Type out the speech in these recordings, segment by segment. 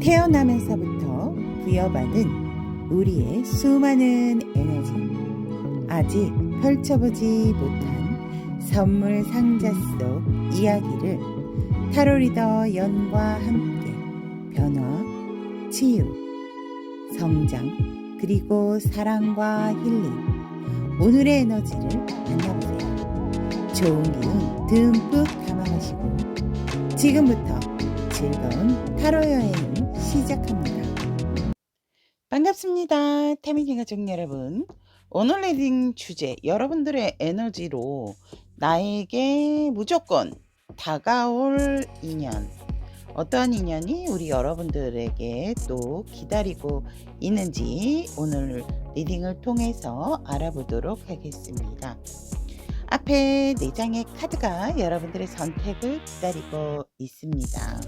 태어나면서부터 부여받은 우리의 수많은 에너지, 아직 펼쳐보지 못한 선물 상자 속 이야기를 타로 리더 연과 함께 변화, 치유, 성장, 그리고 사랑과 힐링, 오늘의 에너지를 만나보세요. 좋은 기운 듬뿍 담아가시고 지금부터 즐거운 타로 여행을 시작합니다. 반갑습니다. 태민이 가족 여러분. 오늘 리딩 주제, 여러분들의 에너지로 나에게 무조건 다가올 인연, 어떠한 인연이 우리 여러분들에게 또 기다리고 있는지 오늘 리딩을 통해서 알아보도록 하겠습니다. 앞에 4장의 카드가 여러분들의 선택을 기다리고 있습니다.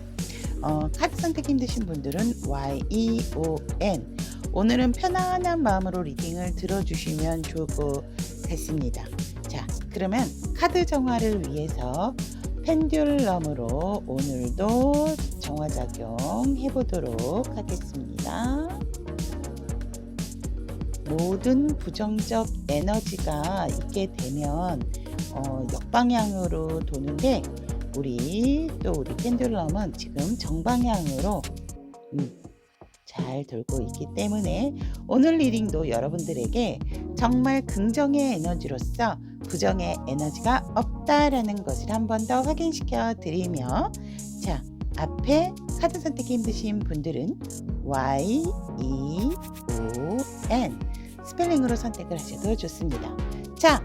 카드 선택 힘드신 분들은 YEON, 오늘은 편안한 마음으로 리딩을 들어주시면 좋을 것 같습니다. 자, 그러면 카드 정화를 위해서 펜듈럼으로 오늘도 정화작용 해보도록 하겠습니다. 모든 부정적 에너지가 있게 되면 역방향으로 도는데 우리 펜듈럼은 지금 정방향으로 잘 돌고 있기 때문에 오늘 리딩도 여러분들에게 정말 긍정의 에너지로서 부정의 에너지가 없다라는 것을 한 번 더 확인시켜 드리며, 자, 앞에 카드 선택이 힘드신 분들은 YEON 스펠링으로 선택을 하셔도 좋습니다. 자,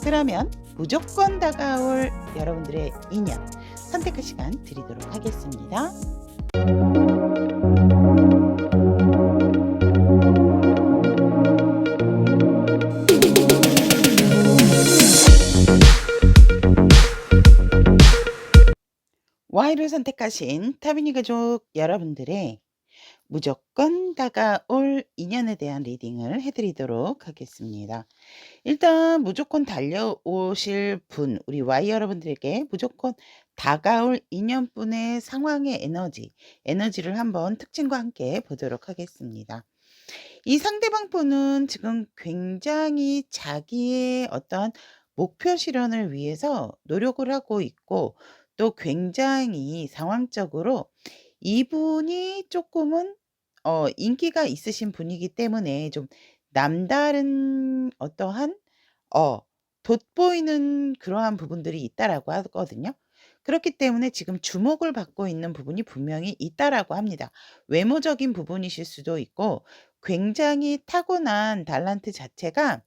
그러면 무조건 다가올 여러분들의 인연 선택할 시간 드리도록 하겠습니다. Y를 선택하신 타비니 가족 여러분들의 무조건 다가올 인연에 대한 리딩을 해드리도록 하겠습니다. 일단 무조건 달려오실 분, 우리 Y 여러분들에게 무조건 다가올 인연분의 상황의 에너지를 한번 특징과 함께 보도록 하겠습니다. 이 상대방 분은 지금 굉장히 자기의 어떤 목표 실현을 위해서 노력을 하고 있고, 또 굉장히 상황적으로 이분이 조금은 인기가 있으신 분이기 때문에 좀 남다른 어떠한 돋보이는 그러한 부분들이 있다라고 하거든요. 그렇기 때문에 지금 주목을 받고 있는 부분이 분명히 있다라고 합니다. 외모적인 부분이실 수도 있고 굉장히 타고난 달란트 자체가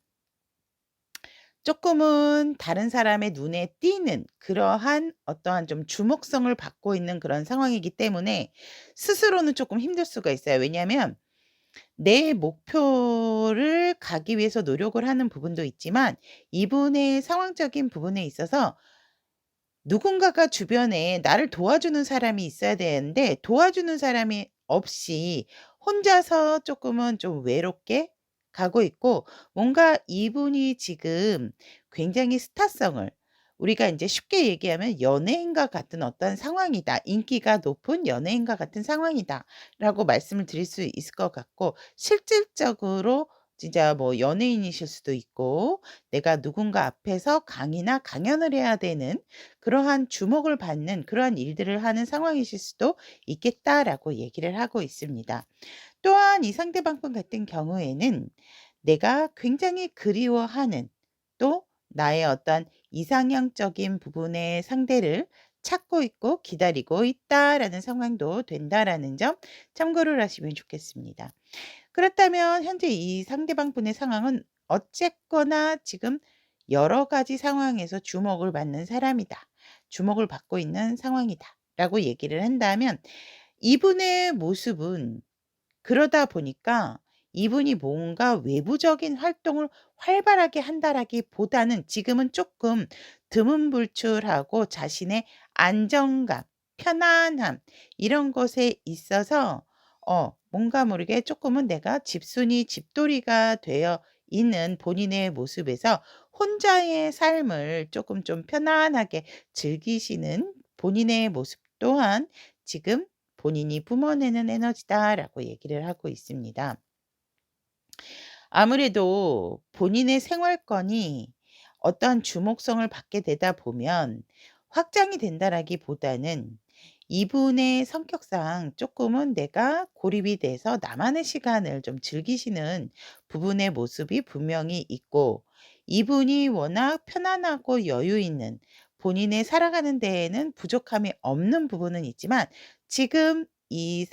조금은 다른 사람의 눈에 띄는 그러한 어떠한 좀 주목성을 받고 있는 그런 상황이기 때문에 스스로는 조금 힘들 수가 있어요. 왜냐하면 내 목표를 가기 위해서 노력을 하는 부분도 있지만 이분의 상황적인 부분에 있어서 누군가가 주변에 나를 도와주는 사람이 있어야 되는데 도와주는 사람이 없이 혼자서 조금은 좀 외롭게 가고 있고, 뭔가 이분이 지금 굉장히 스타성을, 우리가 이제 쉽게 얘기하면 연예인과 같은 어떤 상황이다. 인기가 높은 연예인과 같은 상황이다. 라고 말씀을 드릴 수 있을 것 같고, 실질적으로 진짜 뭐 연예인이실 수도 있고, 내가 누군가 앞에서 강의나 강연을 해야 되는 그러한 주목을 받는 그러한 일들을 하는 상황이실 수도 있겠다라고 얘기를 하고 있습니다. 또한 이 상대방 분 같은 경우에는 내가 굉장히 그리워하는, 또 나의 어떤 이상형적인 부분의 상대를 찾고 있고 기다리고 있다라는 상황도 된다라는 점 참고를 하시면 좋겠습니다. 그렇다면 현재 이 상대방 분의 상황은 어쨌거나 지금 여러 가지 상황에서 주목을 받는 사람이다. 주목을 받고 있는 상황이다. 라고 얘기를 한다면 이분의 모습은 그러다 보니까 이분이 뭔가 외부적인 활동을 활발하게 한다라기보다는 지금은 조금 드문불출하고 자신의 안정감, 편안함 이런 것에 있어서 뭔가 모르게 조금은 내가 집순이 집돌이가 되어 있는 본인의 모습에서 혼자의 삶을 조금 좀 편안하게 즐기시는 본인의 모습 또한 지금 본인이 뿜어내는 에너지다라고 얘기를 하고 있습니다. 아무래도 본인의 생활권이 어떠한 주목성을 받게 되다 보면 확장이 된다라기보다는 이분의 성격상 조금은 내가 고립이 돼서 나만의 시간을 좀 즐기시는 부분의 모습이 분명히 있고, 이분이 워낙 편안하고 여유 있는, 본인의 살아가는 데에는 부족함이 없는 부분은 있지만 지금 이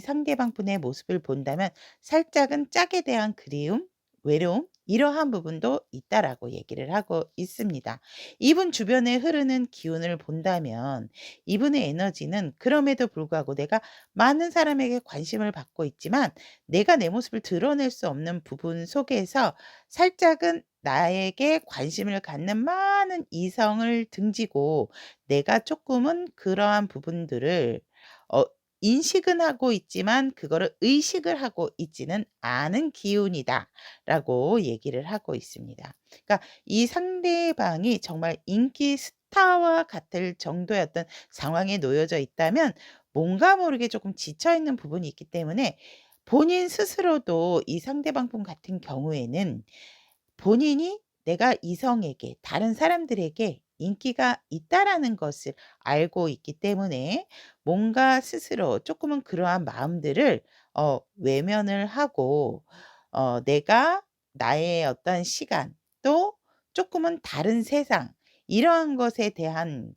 상대방 분의 모습을 본다면 살짝은 짝에 대한 그리움, 외로움 이러한 부분도 있다라고 얘기를 하고 있습니다. 이분 주변에 흐르는 기운을 본다면 이분의 에너지는 그럼에도 불구하고 내가 많은 사람에게 관심을 받고 있지만 내가 내 모습을 드러낼 수 없는 부분 속에서 살짝은 나에게 관심을 갖는 많은 이성을 등지고 내가 조금은 그러한 부분들을 어 인식은 하고 있지만 그거를 의식을 하고 있지는 않은 기운이다라고 얘기를 하고 있습니다. 그러니까 이 상대방이 정말 인기 스타와 같을 정도의 어떤 상황에 놓여져 있다면 뭔가 모르게 조금 지쳐 있는 부분이 있기 때문에 본인 스스로도 이 상대방 분 같은 경우에는 본인이 내가 이성에게 다른 사람들에게 인기가 있다라는 것을 알고 있기 때문에 뭔가 스스로 조금은 그러한 마음들을 외면을 하고 내가 나의 어떤 시간 또 조금은 다른 세상 이러한 것에 대한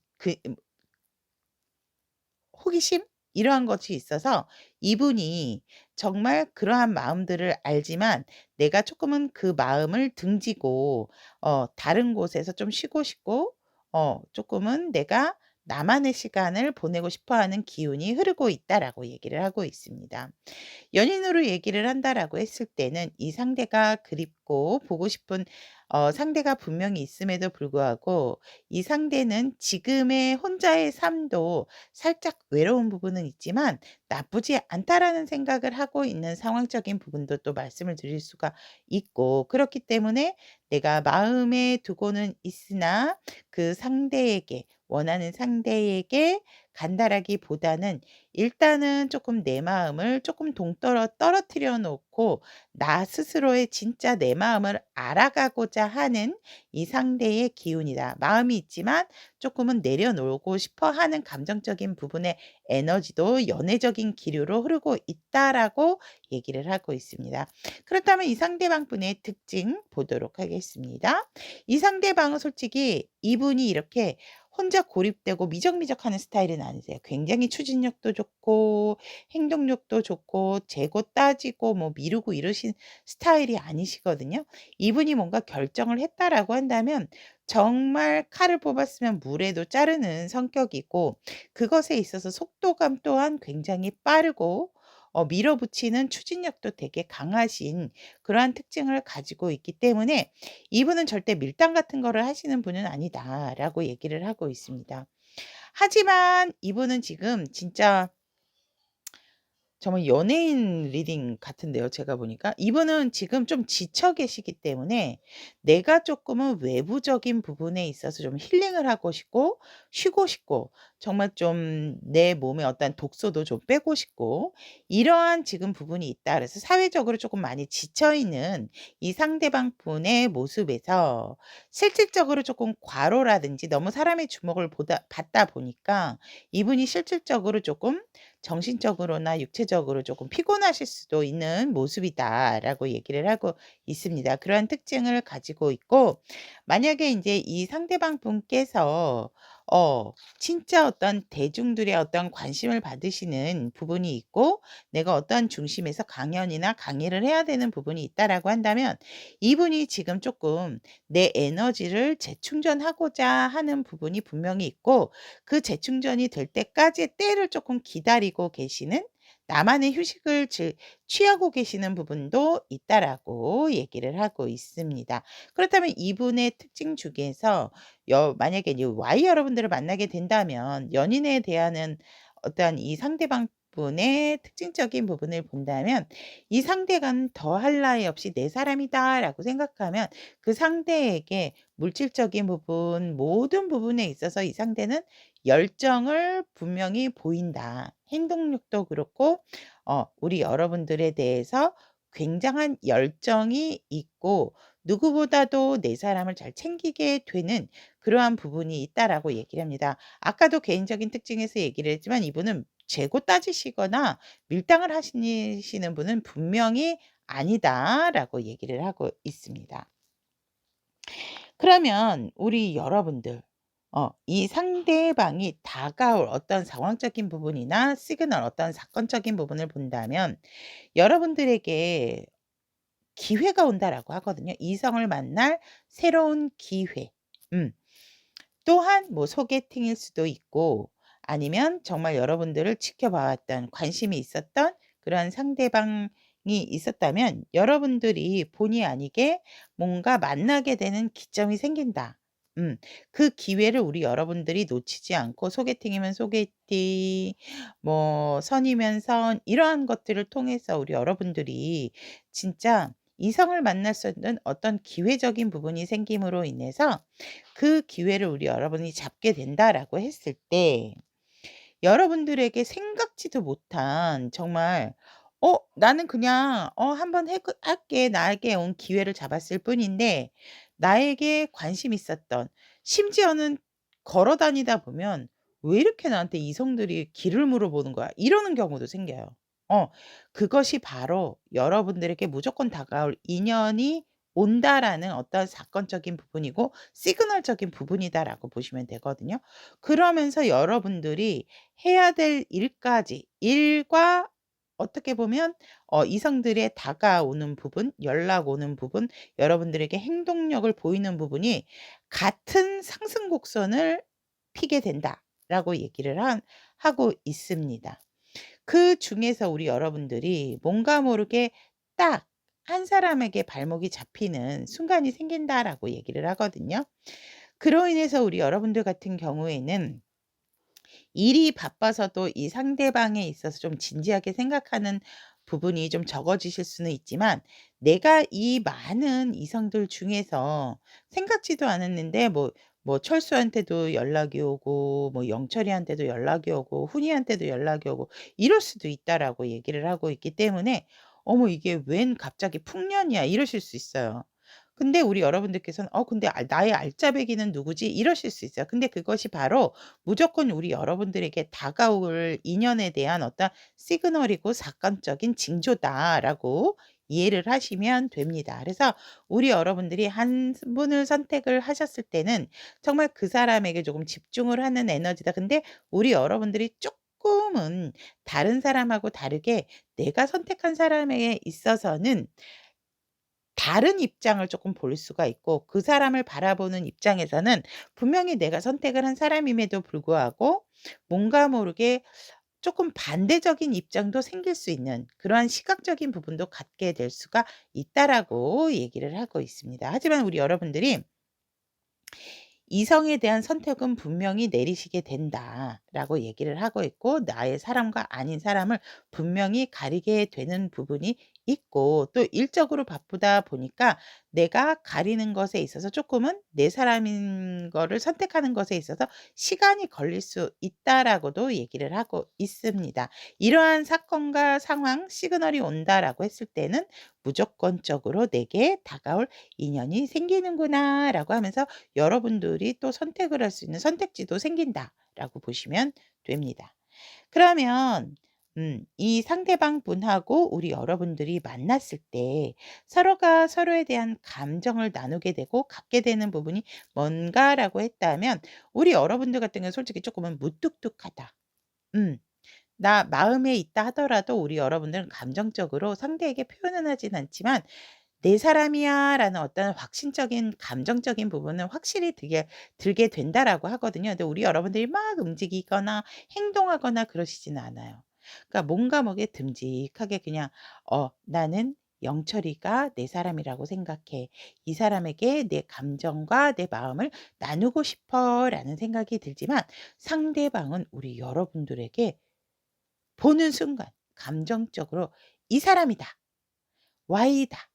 호기심 이러한 것이 있어서 이분이 정말 그러한 마음들을 알지만 내가 조금은 그 마음을 등지고 다른 곳에서 좀 쉬고 싶고 조금은 내가 나만의 시간을 보내고 싶어 하는 기운이 흐르고 있다라고 얘기를 하고 있습니다. 연인으로 얘기를 한다라고 했을 때는 이 상대가 그립고 보고 싶은 상대가 분명히 있음에도 불구하고 이 상대는 지금의 혼자의 삶도 살짝 외로운 부분은 있지만 나쁘지 않다라는 생각을 하고 있는 상황적인 부분도 또 말씀을 드릴 수가 있고, 그렇기 때문에 내가 마음에 두고는 있으나 그 상대에게 원하는 상대에게 간다라기보다는 일단은 조금 내 마음을 조금 동떨어 떨어뜨려 놓고 나 스스로의 진짜 내 마음을 알아가고자 하는 이 상대의 기운이다. 마음이 있지만 조금은 내려놓고 싶어 하는 감정적인 부분의 에너지도 연애적인 기류로 흐르고 있다라고 얘기를 하고 있습니다. 그렇다면 이 상대방 분의 특징 보도록 하겠습니다. 이 상대방은 솔직히 이분이 이렇게 혼자 고립되고 미적미적하는 스타일은 아니세요. 굉장히 추진력도 좋고 행동력도 좋고 재고 따지고 뭐 미루고 이러신 스타일이 아니시거든요. 이분이 뭔가 결정을 했다라고 한다면 정말 칼을 뽑았으면 물에도 자르는 성격이고, 그것에 있어서 속도감 또한 굉장히 빠르고 밀어붙이는 추진력도 되게 강하신 그러한 특징을 가지고 있기 때문에 이분은 절대 밀당 같은 거를 하시는 분은 아니다라고 얘기를 하고 있습니다. 하지만 이분은 지금 진짜 정말 연예인 리딩 같은데요, 제가 보니까. 이분은 지금 좀 지쳐 계시기 때문에 내가 쪼끔은 외부적인 부분에 있어서 좀 힐링을 하고 싶고 쉬고 싶고 정말 좀 내 몸에 어떤 독소도 좀 빼고 싶고 이러한 지금 부분이 있다. 그래서 사회적으로 쪼끔 많이 지쳐 있는 이 상대방 분의 모습에서 실질적으로 쪼끔 과로라든지 너무 사람의 주목을 보다 받다 보니까 이분이 실질적으로 쪼끔 정신적으로나 육체적으로 조금 피곤하실 수도 있는 모습이다라고 얘기를 하고 있습니다. 그러한 특징을 가지고 있고, 만약에 이제 이 상대방 분께서 진짜 어떤 대중들의 어떤 관심을 받으시는 부분이 있고 내가 어떠한 중심에서 강연이나 강의를 해야 되는 부분이 있다라고 한다면 이분이 지금 조금 내 에너지를 재충전하고자 하는 부분이 분명히 있고, 그 재충전이 될 때까지의 때를 조금 기다리고 계시는 나만의 휴식을 취하고 계시는 부분도 있다라고 얘기를 하고 있습니다. 그렇다면 이분의 특징 중에서 만약에 이제 Y 여러분들을 만나게 된다면 연인에 대한 어떠한 이 상대방 분의 특징적인 부분을 본다면 이 상대가 더할 나위 없이 '내 사람이다.'라고 생각하면 그 상대에게 물질적인 부분 모든 부분에 있어서 이 상대는 열정을 분명히 보인다. 행동력도 그렇고 우리 여러분들에 대해서 굉장한 열정이 있고 누구보다도 내 사람을 잘 챙기게 되는 그러한 부분이 있다라고 얘기를 합니다. 아까도 개인적인 특징에서 얘기를 했지만 이분은 재고 따지시거나 밀당을 하시는 분은 분명히 아니다라고 얘기를 하고 있습니다. 그러면 우리 여러분들 이 상대방이 다가올 어떤 상황적인 부분이나 시그널 어떤 사건적인 부분을 본다면 여러분들에게 기회가 온다라고 하거든요. 이성을 만날 새로운 기회. 음. 또한 뭐 소개팅일 수도 있고 아니면 정말 여러분들을 지켜봐 왔던 관심이 있었던 그러한 상대방이 있었다면 여러분들이 본의 아니게 뭔가 만나게 되는 기점이 생긴다. 그 기회를 우리 여러분들이 놓치지 않고 소개팅이면 소개팅, 뭐 선이면 선 이러한 것들을 통해서 우리 여러분들이 진짜 이성을 만날 수 있는 어떤 기회적인 부분이 생김으로 인해서 그 기회를 우리 여러분이 잡게 된다라고 했을 때 여러분들에게 생각지도 못한 정말 나는 그냥 한번 해 할게. 나에게 온 기회를 잡았을 뿐인데 나에게 관심 있었던 심지어는 걸어 다니다 보면 '왜 이렇게 나한테 이성들이 길을 물어보는 거야?' 이러는 경우도 생겨요. 어 그것이 바로 여러분들에게 무조건 다가올 인연이 온다라는 어떤 사건적인 부분이고 시그널적인 부분이다라고 보시면 되거든요. 그러면서 여러분들이 해야 될 일까지 일과 어떻게 보면 이성들의 다가오는 부분, 연락 오는 부분, 여러분들에게 행동력을 보이는 부분이 같은 상승 곡선을 피게 된다라고 얘기를 하고 있습니다. 그중에서 우리 여러분들이 뭔가 모르게 딱 한 사람에게 발목이 잡히는 순간이 생긴다라고 얘기를 하거든요. 그로 인해서 우리 여러분들 같은 경우에는 일이 바빠서도 이 상대방에 있어서 좀 진지하게 생각하는 부분이 좀 적어지실 수는 있지만 내가 이 많은 이성들 중에서 생각지도 않았는데 뭐 철수한테도 연락이 오고 뭐 영철이한테도 연락이 오고 훈이한테도 연락이 오고 이럴 수도 있다라고 얘기를 하고 있기 때문에 '어머 이게 웬 갑자기 풍년이야.' 이러실 수 있어요. 근데 우리 여러분들께서는 근데 나의 알짜배기는 누구지?' 이러실 수 있어요. 근데 그것이 바로 무조건 우리 여러분들에게 다가올 인연에 대한 어떤 시그널이고 사건적인 징조다라고 이해를 하시면 됩니다. 그래서 우리 여러분들이 한 분을 선택을 하셨을 때는 정말 그 사람에게 조금 집중을 하는 에너지다. 근데 우리 여러분들이 쪼끔은 다른 사람하고 다르게 내가 선택한 사람에 있어서는 다른 입장을 조금 볼 수가 있고 그 사람을 바라보는 입장에서는 분명히 내가 선택을 한 사람임에도 불구하고 뭔가 모르게 조금 반대적인 입장도 생길 수 있는 그러한 시각적인 부분도 갖게 될 수가 있다라고 얘기를 하고 있습니다. 하지만 우리 여러분들이 "이성에 대한 선택은 분명히 내리시게 된다."라고 얘기를 하고 있고 나의 사람과 아닌 사람을 분명히 가리게 되는 부분이 있고 또 일적으로 바쁘다 보니까 내가 가리는 것에 있어서 쪼끔은 내 사람인 거를 선택하는 것에 있어서 시간이 걸릴 수 있다라고도 얘기를 하고 있습니다. "이러한 사건과 상황, 시그널이 온다."라고 했을 때는 무조건적으로 '내게 다가올 인연이 생기는구나.'라고 하면서 여러분들이 또 선택을 할 수 있는 선택지도 생긴다라고 보시면 됩니다. 그러면 이 상대방 분하고 우리 여러분들이 만났을 때 서로가 서로에 대한 감정을 나누게 되고 갖게 되는 부분이 뭔가라고 했다면 우리 여러분들 같은 경우는 솔직히 쪼끔은 무뚝뚝하다. 음. 나 마음에 있다 하더라도 우리 여러분들은 감정적으로 상대에게 표현은 하진 않지만 '내 사람이야.'라는 어떤 확신적인 감정적인 부분은 확실히 들게 된다라고 하거든요. 근데 우리 여러분들이 막 움직이거나 행동하거나 그러시지는 않아요. 그러니까 뭔가 모르게 듬직하게 그냥 '나는 영철이가 내 사람이라고 생각해. 이 사람에게 내 감정과 내 마음을 나누고 싶어.'라는 생각이 들지만 상대방은 우리 여러분들에게 보는 순간 감정적으로 '이 사람이다. Y다.'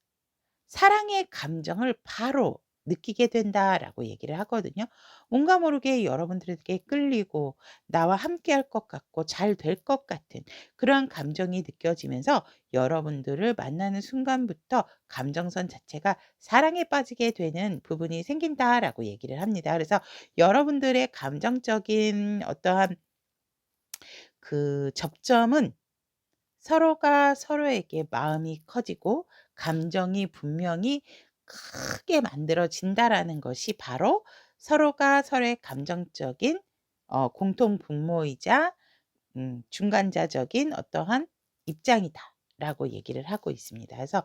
사랑의 감정을 바로 느끼게 된다라고 얘기를 하거든요. 뭔가 모르게 여러분들에게 끌리고 나와 함께할 것 같고 잘 될 것 같은 그러한 감정이 느껴지면서 여러분들을 만나는 순간부터 감정선 자체가 사랑에 빠지게 되는 부분이 생긴다라고 얘기를 합니다. 그래서 여러분들의 감정적인 어떠한 그 접점은 서로가 서로에게 마음이 커지고 감정이 분명히 크게 만들어진다라는 것이 바로 서로가 서로의 감정적인 공통 분모이자 중간자적인 어떠한 입장이다라고 얘기를 하고 있습니다. 그래서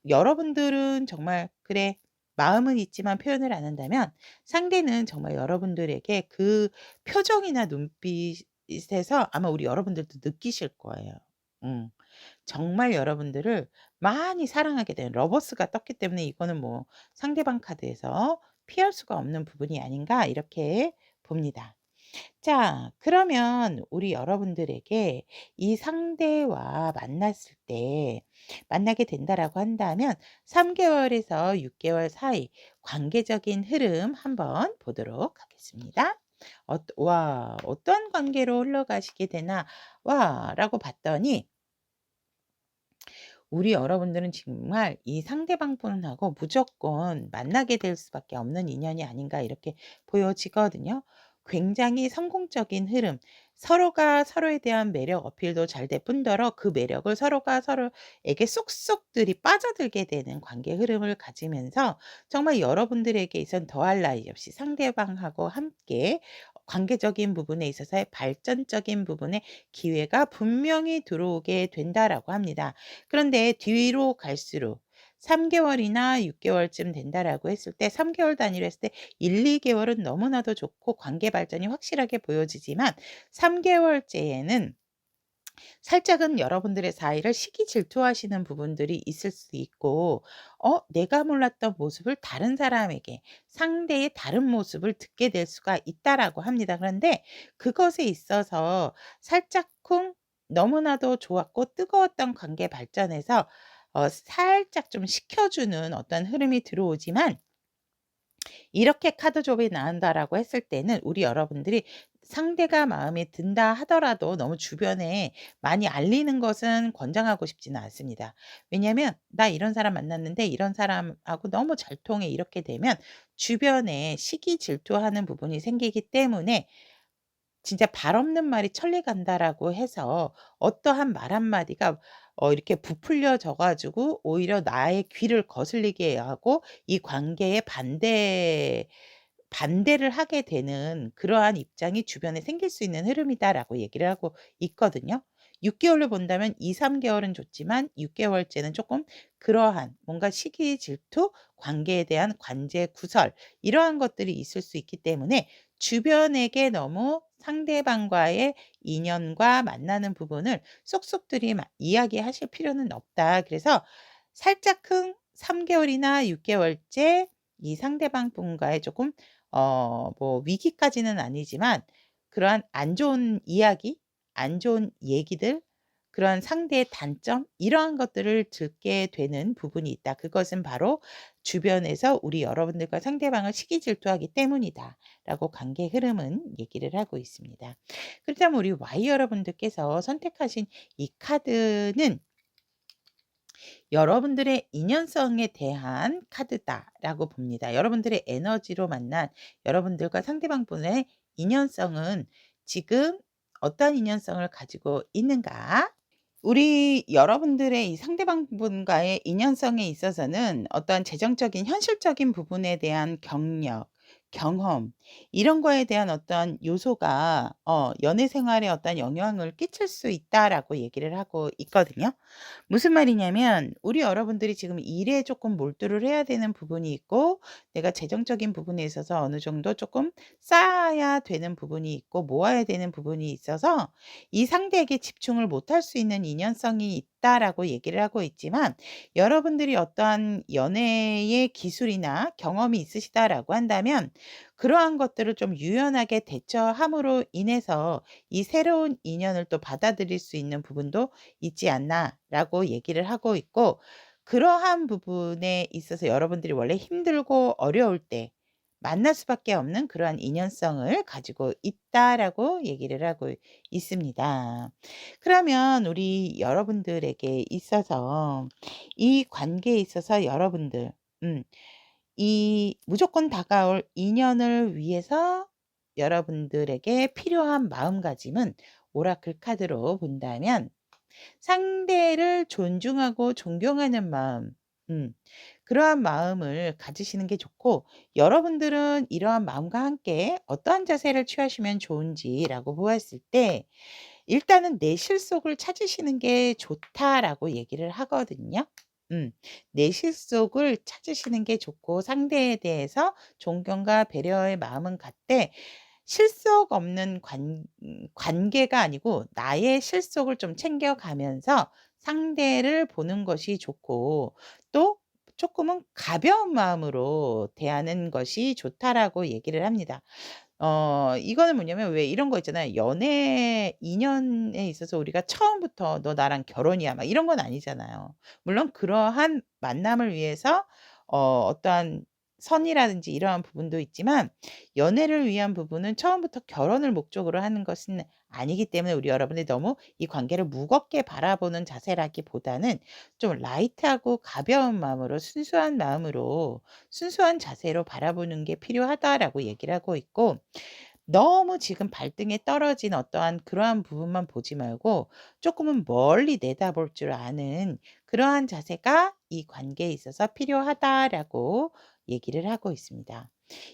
여러분들은 정말 '그래 마음은 있지만 표현을 안 한다면 상대는 정말 여러분들에게 그 표정이나 눈빛에서 아마 우리 여러분들도 느끼실 거예요. 음. 정말 여러분들을 많이 사랑하게 된 러버스가 떴기 때문에 이거는 뭐 상대방 카드에서 피할 수가 없는 부분이 아닌가 이렇게 봅니다. 자, 그러면 우리 여러분들에게 이 상대와 만났을 때 만나게 된다라고 한다면 3 개월에서 6 개월 사이 관계적인 흐름 한번 보도록 하겠습니다. 어떤 관계로 흘러가시게 되나 라고 봤더니 우리 여러분들은 정말 이 상대방 분하고 무조건 만나게 될 수밖에 없는 인연이 아닌가 이렇게 보여지거든요. 굉장히 성공적인 흐름, 서로가 서로에 대한 매력 어필도 잘 될 뿐더러 그 매력을 서로가 서로에게 쏙쏙들이 빠져들게 되는 관계 흐름을 가지면서 정말 여러분들에게 있어서는 더할 나위 없이 상대방하고 함께 관계적인 부분에 있어서의 발전적인 부분에 기회가 분명히 들어오게 된다라고 합니다. 그런데 뒤로 갈수록 3 개월이나 6 개월쯤 된다라고 했을 때 3 개월 단위로 했을 때 1-2 개월은 너무나도 좋고 관계 발전이 확실하게 보여지지만 3 개월째에는 살짝은 여러분들의 사이를 시기 질투하시는 부분들이 있을 수 있고 내가 몰랐던 모습을 다른 사람에게 상대의 다른 모습을 듣게 될 수가 있다라고 합니다. 그런데 그것에 있어서 살짝쿵 너무나도 좋았고 뜨거웠던 관계 발전에서 살짝 좀 식혀주는 어떤 흐름이 들어오지만 이렇게 카드 조합이 나온다라고 했을 때는 우리 여러분들이 상대가 마음에 든다 하더라도 너무 주변에 많이 알리는 것은 권장하고 싶지는 않습니다. 왜냐하면 "나 이런 사람 만났는데 이런 사람하고 너무 잘 통해." 이렇게 되면 주변에 시기 질투하는 부분이 생기기 때문에 진짜 "발 없는 말이 천리 간다."라고 해서 어떠한 말 한마디가 이렇게 부풀려져 가지고 오히려 나의 귀를 거슬리게 하고 이 관계에 반대를 하게 되는 그러한 입장이 주변에 생길 수 있는 흐름이다라고 얘기를 하고 있거든요. 6 개월로 본다면 2-3 개월은 좋지만 6 개월째는 쪼끔 그러한 뭔가 시기 질투, 관계에 대한 관제 구설 이러한 것들이 있을 수 있기 때문에 주변에게 너무 상대방과의 인연과 만나는 부분을 쏙쏙들이 이야기하실 필요는 없다. 그래서 살짝쿵 3 개월이나 6 개월째 이 상대방 분과의 조금 뭐 위기까지는 아니지만 그러한 안 좋은 이야기, 안 좋은 얘기들, 그러한 상대의 단점 이러한 것들을 듣게 되는 부분이 있다. 그것은 바로 주변에서 우리 여러분들과 상대방을 시기 질투하기 때문이다라고 관계 흐름은 얘기를 하고 있습니다. 그렇다면 우리 Y 여러분들께서 선택하신 이 카드는 여러분들의 인연성에 대한 카드다라고 봅니다. 여러분들의 에너지로 만난 여러분들과 상대방 분의 인연성은 지금 어떤 인연성을 가지고 있는가? 우리 여러분들의 이 상대방 분과의 인연성에 있어서는 어떠한 재정적인 현실적인 부분에 대한 경력, 경험 이런 거에 대한 어떤 요소가 연애 생활에 어떤 영향을 끼칠 수 있다라고 얘기를 하고 있거든요. 무슨 말이냐면 우리 여러분들이 지금 일에 조금 몰두를 해야 되는 부분이 있고 내가 재정적인 부분에 있어서 어느 정도 조금 쌓아야 되는 부분이 있고 모아야 되는 부분이 있어서 이 상대에게 집중을 못할 수 있는 인연성이 있다라고 얘기를 하고 있지만 여러분들이 어떠한 연애의 기술이나 경험이 있으시다라고 한다면 그러한 것들을 좀 유연하게 대처함으로 인해서 이 새로운 인연을 또 받아들일 수 있는 부분도 있지 않나라고 얘기를 하고 있고 그러한 부분에 있어서 여러분들이 원래 힘들고 어려울 때 만날 수밖에 없는 그러한 인연성을 가지고 있다라고 얘기를 하고 있습니다. 그러면 우리 여러분들에게 있어서 이 관계에 있어서 여러분들 음 이 무조건 다가올 인연을 위해서 여러분들에게 필요한 마음가짐은 오라클 카드로 본다면 상대를 존중하고 존경하는 마음, 음, 그러한 마음을 가지시는 게 좋고, 여러분들은 이러한 마음과 함께 어떠한 자세를 취하시면 좋은지라고 보았을 때, 일단은 내 실속을 찾으시는 게 좋다라고 얘기를 하거든요. 음, 내 실속을 찾으시는 게 좋고 상대에 대해서 존경과 배려의 마음은 같되 실속 없는 관계가 아니고 나의 실속을 좀 챙겨가면서 상대를 보는 것이 좋고 또 조금은 가벼운 마음으로 대하는 것이 좋다라고 얘기를 합니다. 이거는 뭐냐면 왜 이런 거 있잖아요. 연애 인연에 있어서 우리가 처음부터 "너 나랑 결혼이야." 막 이런 건 아니잖아요. 물론 그러한 만남을 위해서 어떠한 선이라든지 이러한 부분도 있지만 연애를 위한 부분은 처음부터 결혼을 목적으로 하는 것은 아니기 때문에 우리 여러분들이 너무 이 관계를 무겁게 바라보는 자세라기보다는 좀 라이트하고 가벼운 마음으로 순수한 마음으로 순수한 자세로 바라보는 게 필요하다라고 얘기를 하고 있고 너무 지금 발등에 떨어진 어떠한 그러한 부분만 보지 말고 조금은 멀리 내다볼 줄 아는 그러한 자세가 이 관계에 있어서 필요하다라고 얘기를 하고 있습니다.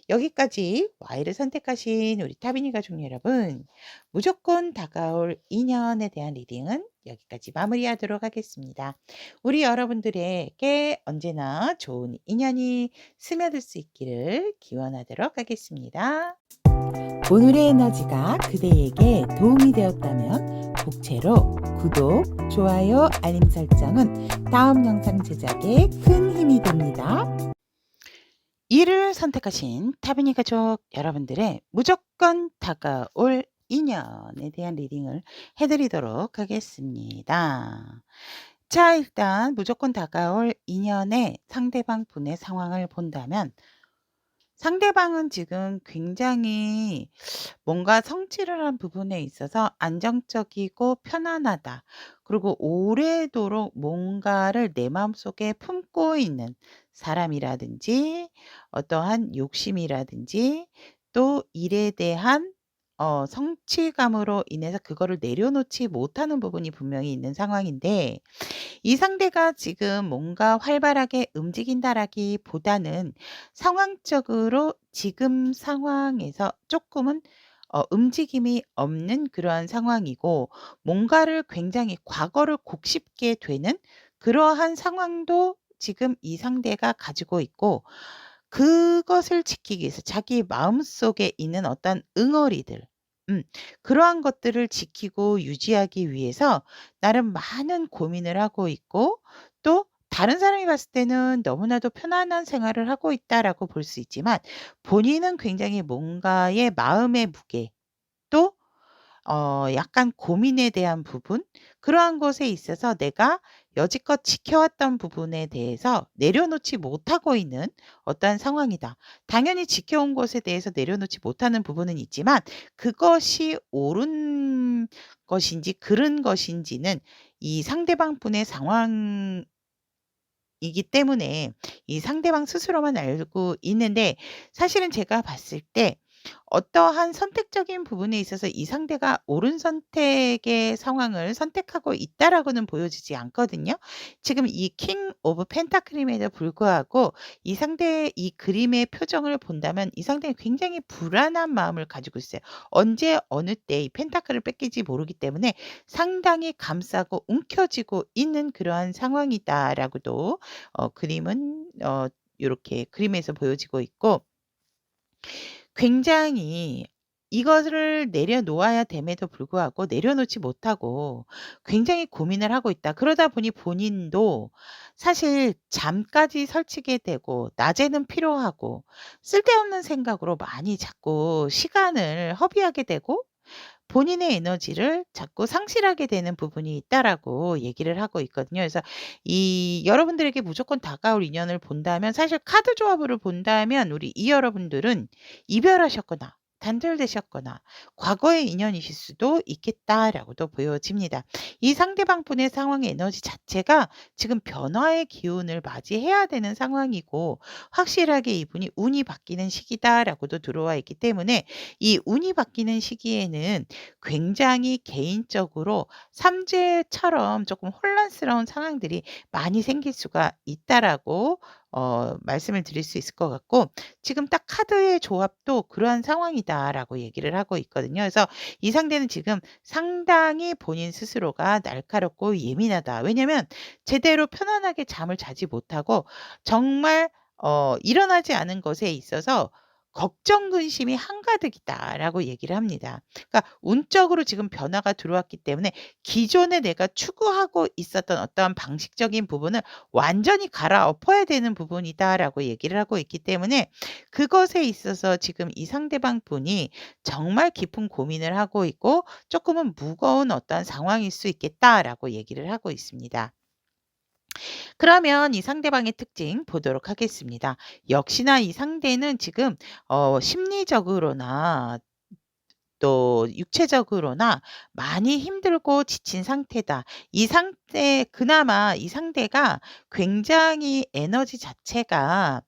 여기까지 Y를 선택하신 우리 타비니 가족 여러분, 무조건 다가올 인연에 대한 리딩은 여기까지 마무리하도록 하겠습니다. 우리 여러분들에게 언제나 좋은 인연이 스며들 수 있기를 기원하도록 하겠습니다. 오늘의 에너지가 그대에게 도움이 되었다면 복채로 구독, 좋아요, 알림 설정은 다음 영상 제작에 큰 힘이 됩니다. 이를 선택하신 타비니 가족 여러분들의 무조건 다가올 인연에 대한 리딩을 해드리도록 하겠습니다. 자, 일단 무조건 다가올 인연의 상대방 분의 상황을 본다면 상대방은 지금 굉장히 뭔가 성취를 한 부분에 있어서 안정적이고 편안하다. 그리고 오래도록 뭔가를 내 마음속에 품고 있는 사람이라든지 어떠한 욕심이라든지 또 일에 대한 성취감으로 인해서 그거를 내려놓지 못하는 부분이 분명히 있는 상황인데 이 상대가 지금 뭔가 활발하게 움직인다라기보다는 상황적으로 지금 상황에서 쪼끔은 움직임이 없는 그러한 상황이고 뭔가를 굉장히 과거를 곱씹게 되는 그러한 상황도 지금 이 상대가 가지고 있고 그것을 지키기 위해서 자기 마음속에 있는 어떤 응어리들 음 그러한 것들을 지키고 유지하기 위해서 나름 많은 고민을 하고 있고 또 다른 사람이 봤을 때는 너무나도 편안한 생활을 하고 있다라고 볼 수 있지만 본인은 굉장히 뭔가의 마음의 무게 또 약간 고민에 대한 부분 그러한 것에 있어서 내가 여지껏 지켜왔던 부분에 대해서 내려놓지 못하고 있는 어떠한 상황이다. 당연히 지켜온 것에 대해서 내려놓지 못하는 부분은 있지만 그것이 옳은 것인지 그른 것인지는 이 상대방 분의 상황이기 때문에 이 상대방 스스로만 알고 있는데 사실은 제가 봤을 때 어떠한 선택적인 부분에 있어서 이 상대가 옳은 선택의 상황을 선택하고 있다라고는 보여지지 않거든요. 지금 이 킹 오브 펜타클임에도 불구하고 이 상대의 이 그림의 표정을 본다면 이 상대는 굉장히 불안한 마음을 가지고 있어요. 언제 어느 때 이 펜타클을 뺏길지 모르기 때문에 상당히 감싸고 움켜쥐고 있는 그러한 상황이다라고도 그림은 요렇게 그림에서 보여지고 있고 굉장히 이것을 내려놓아야 됨에도 불구하고 내려놓지 못하고 굉장히 고민을 하고 있다. 그러다 보니 본인도 사실 잠까지 설치게 되고 낮에는 피로하고 쓸데없는 생각으로 많이 자꾸 시간을 허비하게 되고 본인의 에너지를 자꾸 상실하게 되는 부분이 있다라고 얘기를 하고 있거든요. 그래서 이 여러분들에게 무조건 다가올 인연을 본다면 사실 카드 조합으로 본다면 우리 이 여러분들은 이별하셨거나 단절되셨거나 과거의 인연이실 수도 있겠다라고도 보여집니다. 이 상대방분의 상황의 에너지 자체가 지금 변화의 기운을 맞이해야 되는 상황이고 확실하게 이분이 운이 바뀌는 시기다라고도 들어와 있기 때문에 이 운이 바뀌는 시기에는 굉장히 개인적으로 삼재처럼 조금 혼란스러운 상황들이 많이 생길 수가 있다라고 말씀을 드릴 수 있을 것 같고 지금 딱 카드의 조합도 그러한 상황이다라고 얘기를 하고 있거든요. 그래서 이 상대는 지금 상당히 본인 스스로가 날카롭고 예민하다. 왜냐면 제대로 편안하게 잠을 자지 못하고 정말 일어나지 않은 것에 있어서 걱정 근심이 한가득이다라고 얘기를 합니다. 그러니까 운적으로 지금 변화가 들어왔기 때문에 기존에 내가 추구하고 있었던 어떠한 방식적인 부분을 완전히 갈아엎어야 되는 부분이다라고 얘기를 하고 있기 때문에 그것에 있어서 지금 이 상대방 분이 정말 깊은 고민을 하고 있고 조금은 무거운 어떤 상황일 수 있겠다라고 얘기를 하고 있습니다. 그러면 이 상대방의 특징 보도록 하겠습니다. 역시나 이 상대는 지금 심리적으로나 또 육체적으로나 많이 힘들고 지친 상태다. 이 상태 그나마 이 상대가 굉장히 에너지 자체가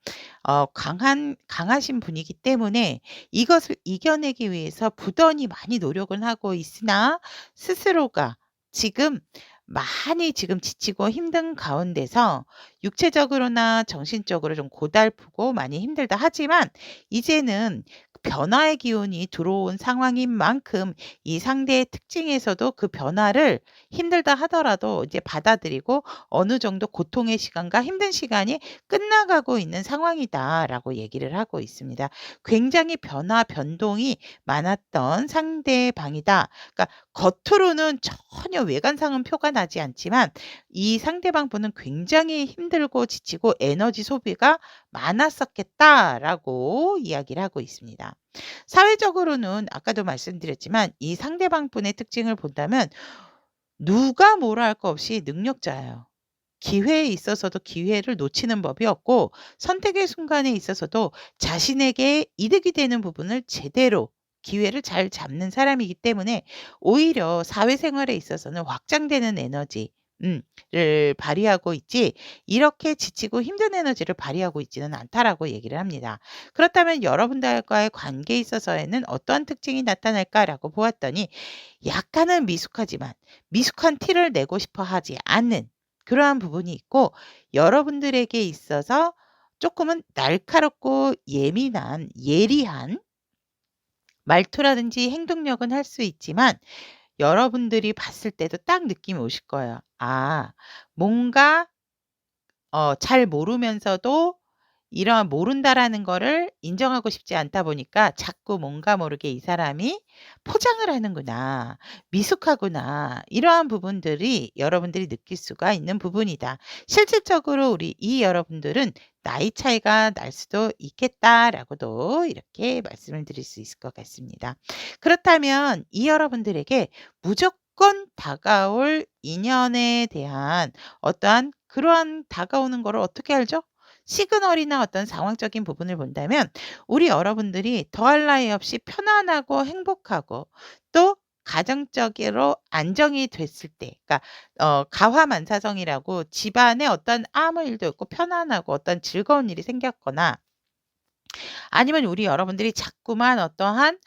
강하신 분이기 때문에 이것을 이겨내기 위해서 부단히 많이 노력은 하고 있으나 스스로가 지금 많이 지금 지치고 힘든 가운데서 육체적으로나 정신적으로 좀 고달프고 많이 힘들다 하지만 이제는 변화의 기운이 들어온 상황인 만큼 이 상대의 특징에서도 그 변화를 힘들다 하더라도 이제 받아들이고 어느 정도 고통의 시간과 힘든 시간이 끝나가고 있는 상황이다라고 얘기를 하고 있습니다. 굉장히 변화, 변동이 많았던 상대방이다. 그러니까 겉으로는 전혀 외관상은 표가 나지 않지만 이 상대방 분은 굉장히 힘들고 지치고 에너지 소비가 많았었겠다라고 이야기를 하고 있습니다. 사회적으로는 아까도 말씀드렸지만 이 상대방 분의 특징을 본다면 누가 뭐라 할 거 없이 능력자예요. 기회에 있어서도 기회를 놓치는 법이 없고 선택의 순간에 있어서도 자신에게 이득이 되는 부분을 제대로 기회를 잘 잡는 사람이기 때문에 오히려 사회생활에 있어서는 확장되는 에너지 를 발휘하고 있지 이렇게 지치고 힘든 에너지를 발휘하고 있지는 않다라고 얘기를 합니다. 그렇다면 여러분들과의 관계에 있어서에는 어떠한 특징이 나타날까라고 보았더니 약간은 미숙하지만 미숙한 티를 내고 싶어 하지 않는 그러한 부분이 있고 여러분들에게 있어서 조금은 날카롭고 예민한 예리한 말투라든지 행동력은 할 수 있지만 여러분들이 봤을 때도 딱 느낌이 오실 거예요. 아 뭔가 잘 모르면서도 이런 모른다라는 거를 인정하고 싶지 않다 보니까 자꾸 뭔가 모르게 '이 사람이 포장을 하는구나. 미숙하구나.' 이러한 부분들이 여러분들이 느낄 수가 있는 부분이다. 실질적으로 우리 이 여러분들은 나이 차이가 날 수도 있겠다라고도 이렇게 말씀을 드릴 수 있을 것 같습니다. 그렇다면 이 여러분들에게 무조건 다가올 인연에 대한 어떠한 그러한 다가오는 거를 어떻게 알죠? 시그널이나 어떤 상황적인 부분을 본다면 우리 여러분들이 더할 나위 없이 편안하고 행복하고 또 가정적으로 안정이 됐을 때 그러니까 가화만사성이라고 집안에 어떤 아무 일도 없고 편안하고 어떤 즐거운 일이 생겼거나 아니면 우리 여러분들이 자꾸만 어떠한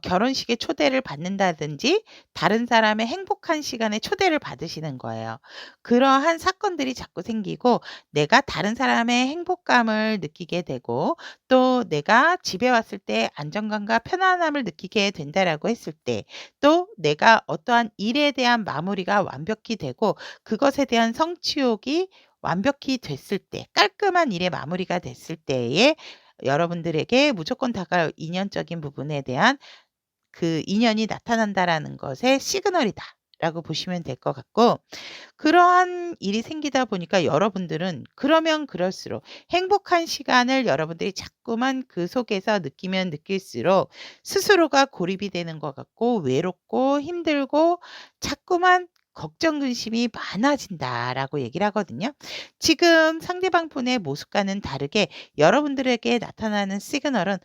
결혼식에 초대를 받는다든지 다른 사람의 행복한 시간에 초대를 받으시는 거예요. 그러한 사건들이 자꾸 생기고 내가 다른 사람의 행복감을 느끼게 되고 또 내가 집에 왔을 때 안정감과 편안함을 느끼게 된다라고 했을 때 또 내가 어떠한 일에 대한 마무리가 완벽히 되고 그것에 대한 성취욕이 완벽히 됐을 때 깔끔한 일의 마무리가 됐을 때에 여러분들에게 무조건 다가올 인연적인 부분에 대한 그 인연이 나타난다라는 것의 시그널이다. 라고 보시면 될 것 같고 그러한 일이 생기다 보니까 여러분들은 그러면 그럴수록 행복한 시간을 여러분들이 자꾸만 그 속에서 느끼면 느낄수록 스스로가 고립이 되는 것 같고 외롭고 힘들고 자꾸만 걱정 근심이 많아진다라고 얘기를 하거든요. 지금 상대방 분의 모습과는 다르게 여러분들에게 나타나는 시그널은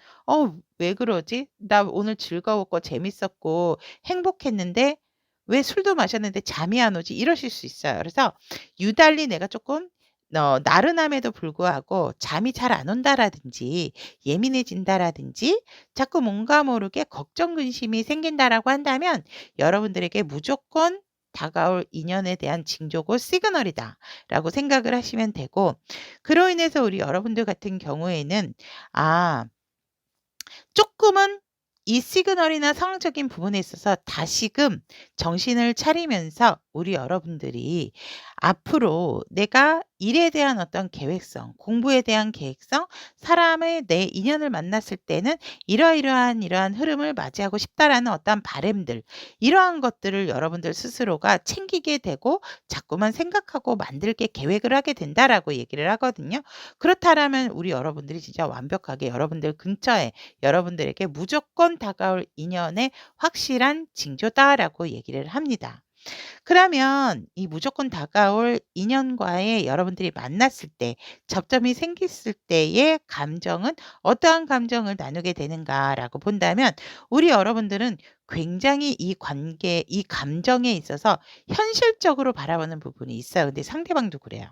왜 그러지? 나 오늘 즐거웠고 재밌었고 행복했는데 왜 술도 마셨는데 잠이 안 오지?" 이러실 수 있어요. 그래서 유달리 내가 조금 나른함에도 불구하고 잠이 잘 안 온다라든지 예민해진다라든지 자꾸 뭔가 모르게 걱정 근심이 생긴다라고 한다면 여러분들에게 무조건 다가올 인연에 대한 징조고 시그널이다라고 생각을 하시면 되고 그로 인해서 우리 여러분들 같은 경우에는 아 쪼끔은 이 시그널이나 상황적인 부분에 있어서 다시금 정신을 차리면서 우리 여러분들이 앞으로 내가 일에 대한 어떤 계획성, 공부에 대한 계획성, 사람의 내 인연을 만났을 때는 이러이러한 흐름을 맞이하고 싶다라는 어떤 바램들 이러한 것들을 여러분들 스스로가 챙기게 되고 자꾸만 생각하고 만들게 계획을 하게 된다라고 얘기를 하거든요. 그렇다라면 우리 여러분들이 진짜 완벽하게 여러분들 근처에 여러분들에게 무조건 다가올 인연의 확실한 징조다라고 얘기를 합니다. 그러면 이 무조건 다가올 인연과의 여러분들이 만났을 때 접점이 생겼을 때의 감정은 어떠한 감정을 나누게 되는가라고 본다면 우리 여러분들은 굉장히 이 관계, 이 감정에 있어서 현실적으로 바라보는 부분이 있어요. 근데 상대방도 그래요.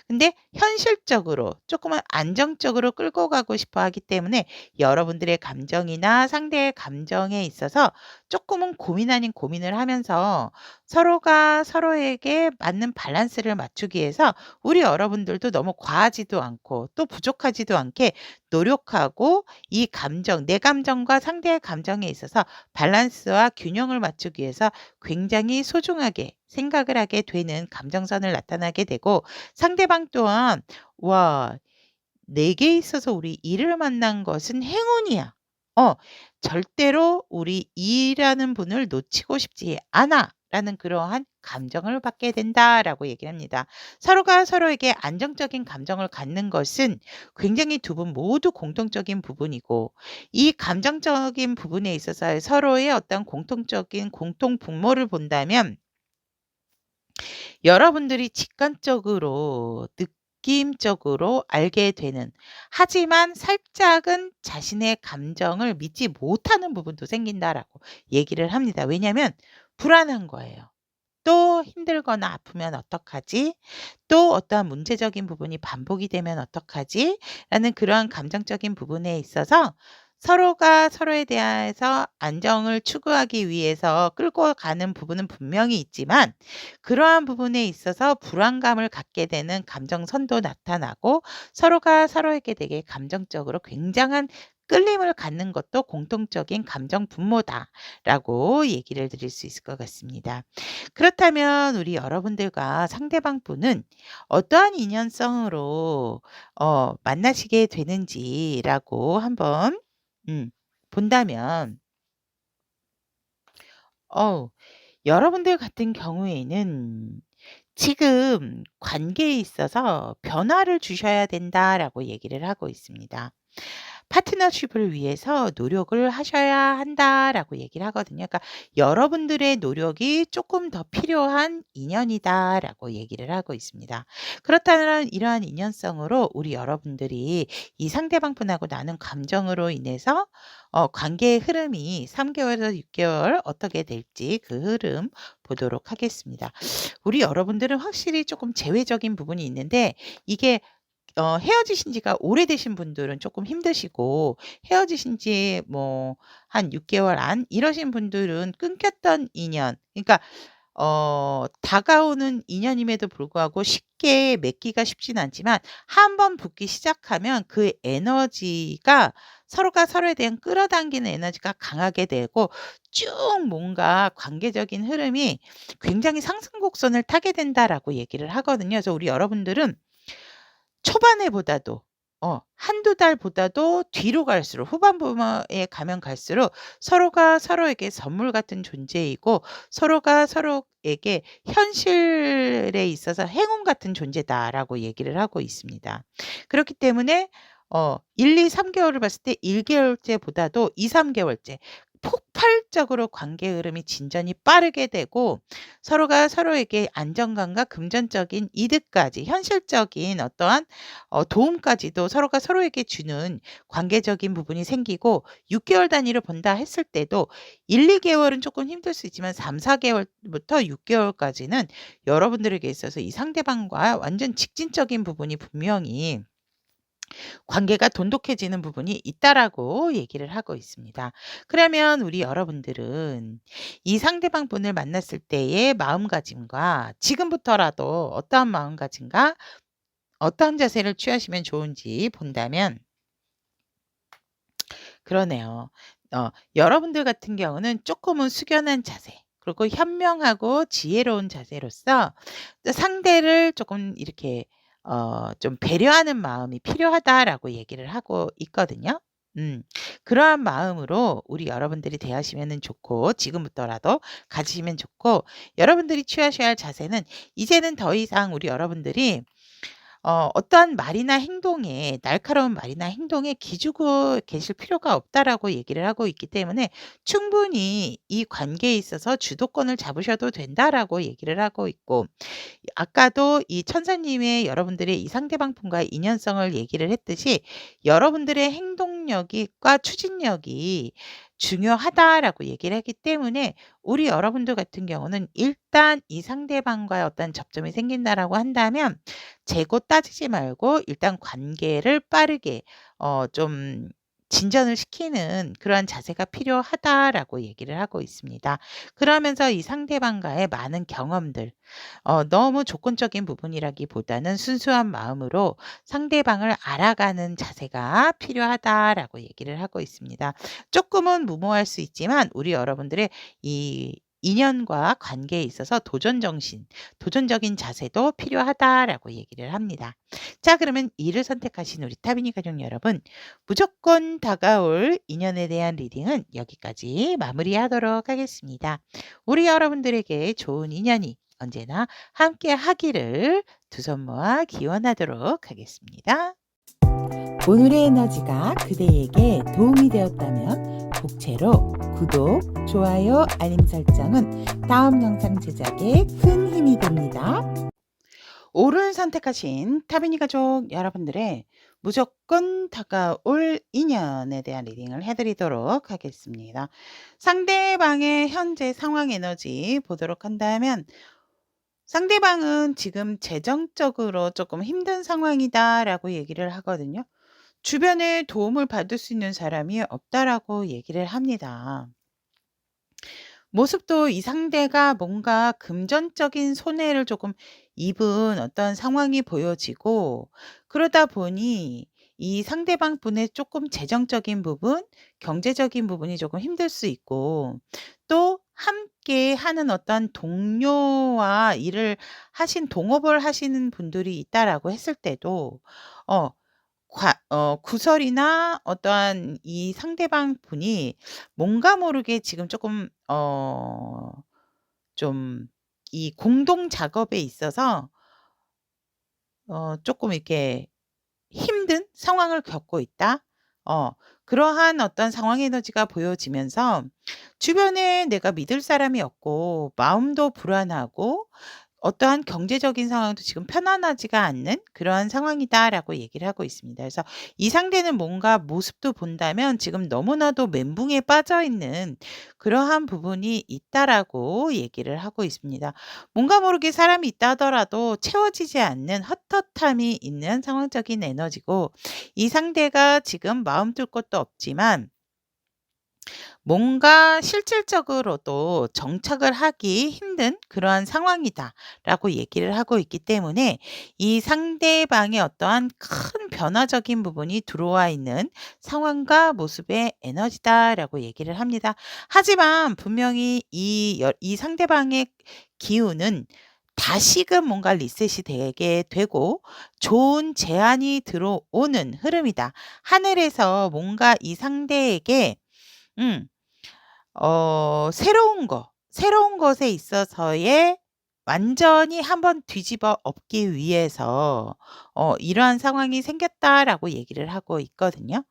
근데 현실적으로 조금은 안정적으로 끌고 가고 싶어 하기 때문에 여러분들의 감정이나 상대의 감정에 있어서 조금은 고민 아닌 고민을 하면서 서로가 서로에게 맞는 밸런스를 맞추기 위해서 우리 여러분들도 너무 과하지도 않고 또 부족하지도 않게 노력하고 이 감정, 내 감정과 상대의 감정에 있어서 밸런스와 균형을 맞추기 위해서 굉장히 소중하게 생각을 하게 되는 감정선을 나타나게 되고 상대방 또한 '와 내게 있어서 우리 이를 만난 것은 행운이야. 어 절대로 우리 이라는 분을 놓치고 싶지 않아.'라는 그러한 감정을 받게 된다라고 얘기를 합니다. 서로가 서로에게 안정적인 감정을 갖는 것은 굉장히 두 분 모두 공통적인 부분이고 이 감정적인 부분에 있어서 서로의 어떤 공통적인 공통 분모를 본다면 여러분들이 직관적으로 느낌적으로 알게 되는 하지만 살짝은 자신의 감정을 믿지 못하는 부분도 생긴다라고 얘기를 합니다. 왜냐하면 불안한 거예요. 또 힘들거나 아프면 어떡하지? 또 어떠한 문제적인 부분이 반복이 되면 어떡하지? 라는 그러한 감정적인 부분에 있어서 서로가 서로에 대해서 안정을 추구하기 위해서 끌고 가는 부분은 분명히 있지만 그러한 부분에 있어서 불안감을 갖게 되는 감정선도 나타나고 서로가 서로에게 되게 감정적으로 굉장한 끌림을 갖는 것도 공통적인 감정 분모다라고 얘기를 드릴 수 있을 것 같습니다. 그렇다면 우리 여러분들과 상대방 분은 어떠한 인연성으로 만나시게 되는지라고 한번 음 본다면 어 여러분들 같은 경우에는 지금 관계에 있어서 "변화를 주셔야 된다."라고 얘기를 하고 있습니다. "파트너십을 위해서 노력을 하셔야 한다."라고 얘기를 하거든요. 그러니까 "여러분들의 노력이 조금 더 필요한 인연이다."라고 얘기를 하고 있습니다. 그렇다면 이러한 인연성으로 우리 여러분들이 이 상대방 분하고 나눈 감정으로 인해서 관계의 흐름이 3 개월에서 6 개월 어떻게 될지 그 흐름 보도록 하겠습니다. 우리 여러분들은 확실히 조금 제외적인 부분이 있는데 이게 헤어지신 지가 오래되신 분들은 조금 힘드시고 헤어지신 지 뭐 한 6 개월 안 이러신 분들은 끊겼던 인연 그러니까 다가오는 인연임에도 불구하고 쉽게 맺기가 쉽진 않지만 한 번 붙기 시작하면 그 에너지가 서로가 서로에 대한 끌어당기는 에너지가 강하게 되고 쭉 뭔가 관계적인 흐름이 굉장히 상승곡선을 타게 된다라고 얘기를 하거든요. 그래서 우리 여러분들은 초반에보다도 한두 달보다도 뒤로 갈수록 후반부에 가면 갈수록 서로가 서로에게 선물 같은 존재이고 서로가 서로에게 현실에 있어서 행운 같은 존재다라고 얘기를 하고 있습니다. 그렇기 때문에 1-2-3 개월을 봤을 때 1 개월째보다도 2-3 개월째 폭발적으로 관계 흐름이 진전이 빠르게 되고 서로가 서로에게 안정감과 금전적인 이득까지 현실적인 어떠한 도움까지도 서로가 서로에게 주는 관계적인 부분이 생기고 6 개월 단위로 본다 했을 때도 1-2 개월은 조금 힘들 수 있지만 3-4 개월부터 6 개월까지는 여러분들에게 있어서 이 상대방과 완전 직진적인 부분이 분명히 관계가 돈독해지는 부분이 있다라고 얘기를 하고 있습니다. 그러면 우리 여러분들은 이 상대방 분을 만났을 때의 마음가짐과 지금부터라도 어떠한 마음가짐과 어떤 자세를 취하시면 좋은지 본다면 그러네요. 여러분들 같은 경우는 쪼끔은 숙연한 자세 그리고 현명하고 지혜로운 자세로서 상대를 조금 이렇게 좀 배려하는 마음이 필요하다라고 얘기를 하고 있거든요. 그러한 마음으로 우리 여러분들이 대하시면은 좋고 지금부터라도 가지시면 좋고 여러분들이 취하셔야 할 자세는 이제는 더 이상 우리 여러분들이 어떠한 말이나 행동에 날카로운 말이나 행동에 기죽어 계실 필요가 없다라고 얘기를 하고 있기 때문에 충분히 이 관계에 있어서 주도권을 잡으셔도 된다라고 얘기를 하고 있고 아까도 이 천사님의 여러분들의 이 상대방 분과의 인연성을 얘기를 했듯이 여러분들의 행동력과 추진력이 중요하다라고 얘기를 했기 때문에 우리 여러분들 같은 경우는 일단 이 상대방과의 어떤 접점이 생긴다라고 한다면 재고 따지지 말고 일단 관계를 빠르게 좀 진전을 시키는 그러한 자세가 필요하다라고 얘기를 하고 있습니다. 그러면서 이 상대방과의 많은 경험들 너무 조건적인 부분이라기보다는 순수한 마음으로 상대방을 알아가는 자세가 필요하다라고 얘기를 하고 있습니다. 조금은 무모할 수 있지만 우리 여러분들의 이 인연과 관계에 있어서 도전 정신, 도전적인 자세도 필요하다라고 얘기를 합니다. 자, 그러면 이를 선택하신 우리 타비니 가족 여러분, 무조건 다가올 인연에 대한 리딩은 여기까지 마무리하도록 하겠습니다. 우리 여러분들에게 좋은 인연이 언제나 함께 하기를 두 손 모아 기원하도록 하겠습니다. 오늘의 에너지가 그대에게 도움이 되었다면 복채로 구독, 좋아요, 알림 설정은 다음 영상 제작에 큰 힘이 됩니다. 옳은 선택하신 타비니 가족 여러분들의 무조건 다가올 인연에 대한 리딩을 해드리도록 하겠습니다. 상대방의 현재 상황 에너지 보도록 한다면 상대방은 지금 재정적으로 조금 힘든 상황이다라고 얘기를 하거든요. 주변에 도움을 받을 수 있는 사람이 없다라고 얘기를 합니다. 모습도 이 상대가 뭔가 금전적인 손해를 조금 입은 어떤 상황이 보여지고 그러다 보니 이 상대방 분의 조금 재정적인 부분, 경제적인 부분이 조금 힘들 수 있고 또 함께 하는 어떤 동료와 일을 동업을 하시는 분들이 있다라고 했을 때도 어 구설이나 어떠한 이 상대방 분이 뭔가 모르게 지금 조금 좀 이 공동 작업에 있어서 쪼끔 이렇게 힘든 상황을 겪고 있다. 그러한 어떤 상황 에너지가 보여지면서 주변에 내가 믿을 사람이 없고 마음도 불안하고 어떠한 경제적인 상황도 지금 편안하지가 않는 그러한 상황이다라고 얘기를 하고 있습니다. 그래서 이 상대는 뭔가 모습도 본다면 지금 너무나도 멘붕에 빠져 있는 그러한 부분이 있다라고 얘기를 하고 있습니다. 뭔가 모르게 사람이 있다 하더라도 채워지지 않는 헛헛함이 있는 상황적인 에너지고 이 상대가 지금 마음 둘 것도 없지만 뭔가 실질적으로도 정착을 하기 힘든 그러한 상황이다라고 얘기를 하고 있기 때문에 이 상대방의 어떠한 큰 변화적인 부분이 들어와 있는 상황과 모습의 에너지다라고 얘기를 합니다. 하지만 분명히 이 상대방의 기운은 다시금 뭔가 리셋이 되게 되고 좋은 제안이 들어오는 흐름이다. 하늘에서 뭔가 이 상대에게 음 새로운 것에 있어서의 완전히 한번 뒤집어 엎기 위해서 "이러한 상황이 생겼다."라고 얘기를 하고 있거든요.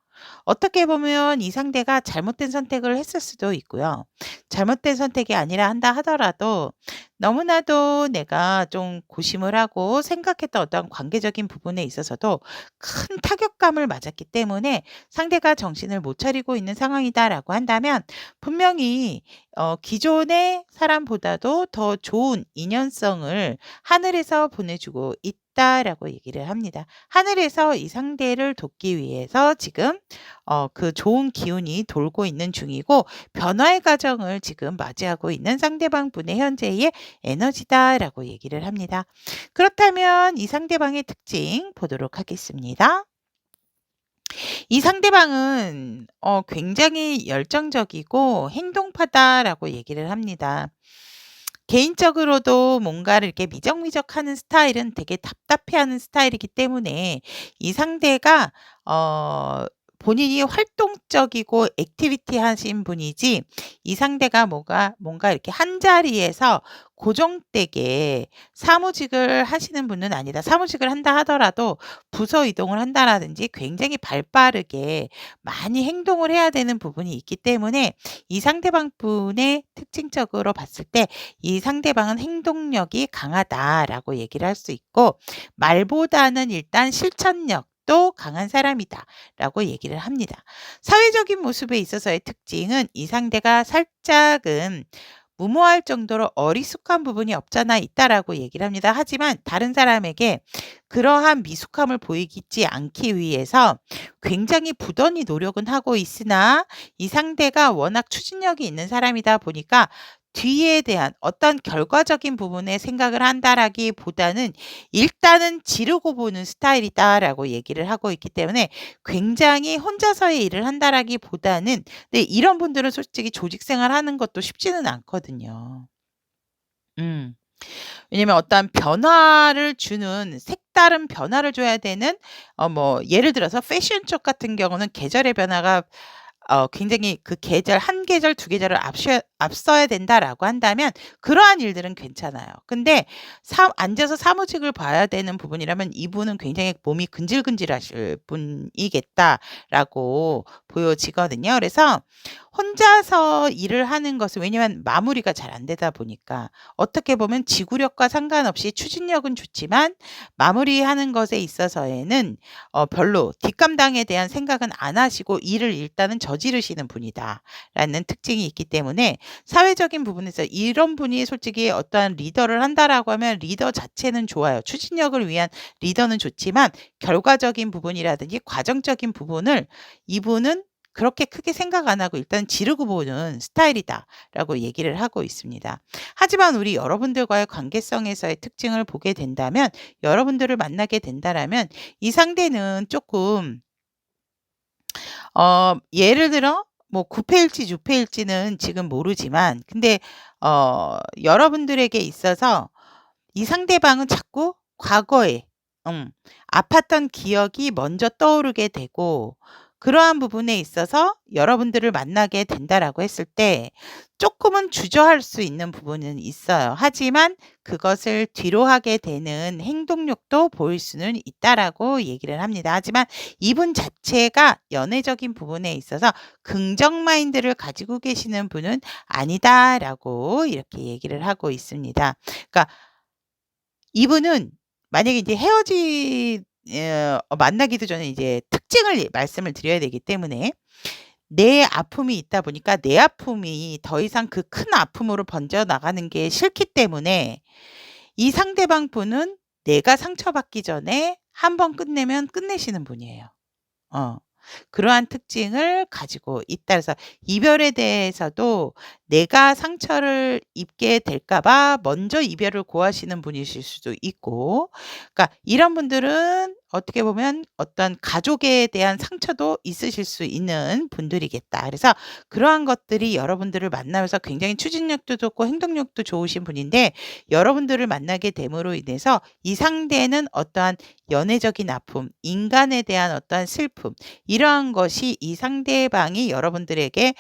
어떻게 보면 이 상대가 잘못된 선택을 했을 수도 있고요. 잘못된 선택이 아니라 한다 하더라도 너무나도 내가 좀 고심을 하고 생각했던 어떤 관계적인 부분에 있어서도 큰 타격감을 맞았기 때문에 상대가 정신을 못 차리고 있는 상황이다라고 한다면 분명히 기존의 사람보다도 더 좋은 인연성을 하늘에서 보내주고 있다라고 얘기를 합니다. 하늘에서 이 상대를 돕기 위해서 지금 그 좋은 기운이 돌고 있는 중이고 변화의 과정을 지금 맞이하고 있는 상대방 분의 현재의 에너지다라고 얘기를 합니다. 그렇다면 이 상대방의 특징 보도록 하겠습니다. 이 상대방은 굉장히 열정적이고 행동파다라고 얘기를 합니다. 개인적으로도 뭔가를 이렇게 미적미적하는 스타일은 되게 답답해하는 스타일이기 때문에 이 상대가 본인이 활동적이고 액티비티하신 분이지 이 상대가 뭔가 이렇게 한자리에서 고정되게 사무직을 하시는 분은 아니다. 사무직을 한다 하더라도 부서 이동을 한다라든지 굉장히 발빠르게 많이 행동을 해야 되는 부분이 있기 때문에 이 상대방 분의 특징적으로 봤을 때 이 상대방은 행동력이 강하다라고 얘기를 할 수 있고 말보다는 일단 실천력도 강한 사람이다라고 얘기를 합니다. 사회적인 모습에 있어서의 특징은 이 상대가 살짝은 무모할 정도로 어리숙한 부분이 없잖아 있다라고 얘기를 합니다. 하지만 다른 사람에게 그러한 미숙함을 보이지 않기 위해서 굉장히 부단히 노력은 하고 있으나 이 상대가 워낙 추진력이 있는 사람이다 보니까 뒤에 대한 어떤 결과적인 부분에 생각을 한다라기보다는 일단은 지르고 보는 스타일이다라고 얘기를 하고 있기 때문에 굉장히 혼자서의 일을 한다라기보다는 네, 이런 분들은 솔직히 조직 생활하는 것도 쉽지는 않거든요. 음. 왜냐면 어떤 변화를 주는 색다른 변화를 줘야 되는 예를 들어서 패션 쪽 같은 경우는 계절의 변화가 굉장히 그 계절 한 계절 두 계절을 앞서야 된다라고 한다면 그러한 일들은 괜찮아요. 근데 앉아서 사무직을 봐야 되는 부분이라면 이분은 굉장히 몸이 근질근질하실 분이겠다라고 보여지거든요. 그래서 혼자서 일을 하는 것은 왜냐면 마무리가 잘 안 되다 보니까 어떻게 보면 지구력과 상관없이 추진력은 좋지만 마무리하는 것에 있어서에는 별로 뒷감당에 대한 생각은 안 하시고 일을 일단은 저지르시는 분이다라는 특징이 있기 때문에 사회적인 부분에서 이런 분이 솔직히 어떠한 리더를 한다라고 하면 리더 자체는 좋아요. 추진력을 위한 리더는 좋지만 결과적인 부분이라든지 과정적인 부분을 이분은 그렇게 크게 생각 안 하고 일단 지르고 보는 스타일이다라고 얘기를 하고 있습니다. 하지만 우리 여러분들과의 관계성에서의 특징을 보게 된다면 여러분들을 만나게 된다라면 이 상대는 조금 예를 들어 뭐 구패일지 유패일지는 지금 모르지만 근데 여러분들에게 있어서 이 상대방은 자꾸 과거에 아팠던 기억이 먼저 떠오르게 되고 그러한 부분에 있어서 여러분들을 만나게 된다라고 했을 때 쪼끔은 주저할 수 있는 부분은 있어요. 하지만 그것을 뒤로 하게 되는 행동력도 보일 수는 있다라고 얘기를 합니다. 하지만 이분 자체가 연애적인 부분에 있어서 긍정 마인드를 가지고 계시는 분은 아니다라고 이렇게 얘기를 하고 있습니다. 그러니까 이분은 만약에 이제 만나기도 전에 이제 특징을 말씀을 드려야 되기 때문에 내 아픔이 있다 보니까 내 아픔이 더 이상 그 큰 아픔으로 번져 나가는 게 싫기 때문에 이 상대방 분은 내가 상처받기 전에 한 번 끝내면 끝내시는 분이에요. 어. 그러한 특징을 가지고 있다. 그래서 이별에 대해서도 내가 상처를 입게 될까 봐 먼저 이별을 고하시는 분이실 수도 있고 그러니까 이런 분들은 어떻게 보면 어떤 가족에 대한 상처도 있으실 수 있는 분들이겠다. 그래서 그러한 것들이 여러분들을 만나면서 굉장히 추진력도 좋고 행동력도 좋으신 분인데 여러분들을 만나게 됨으로 인해서 이 상대는 어떠한 연애적인 아픔, 인간에 대한 어떠한 슬픔 이러한 것이 이 상대방이 여러분들에게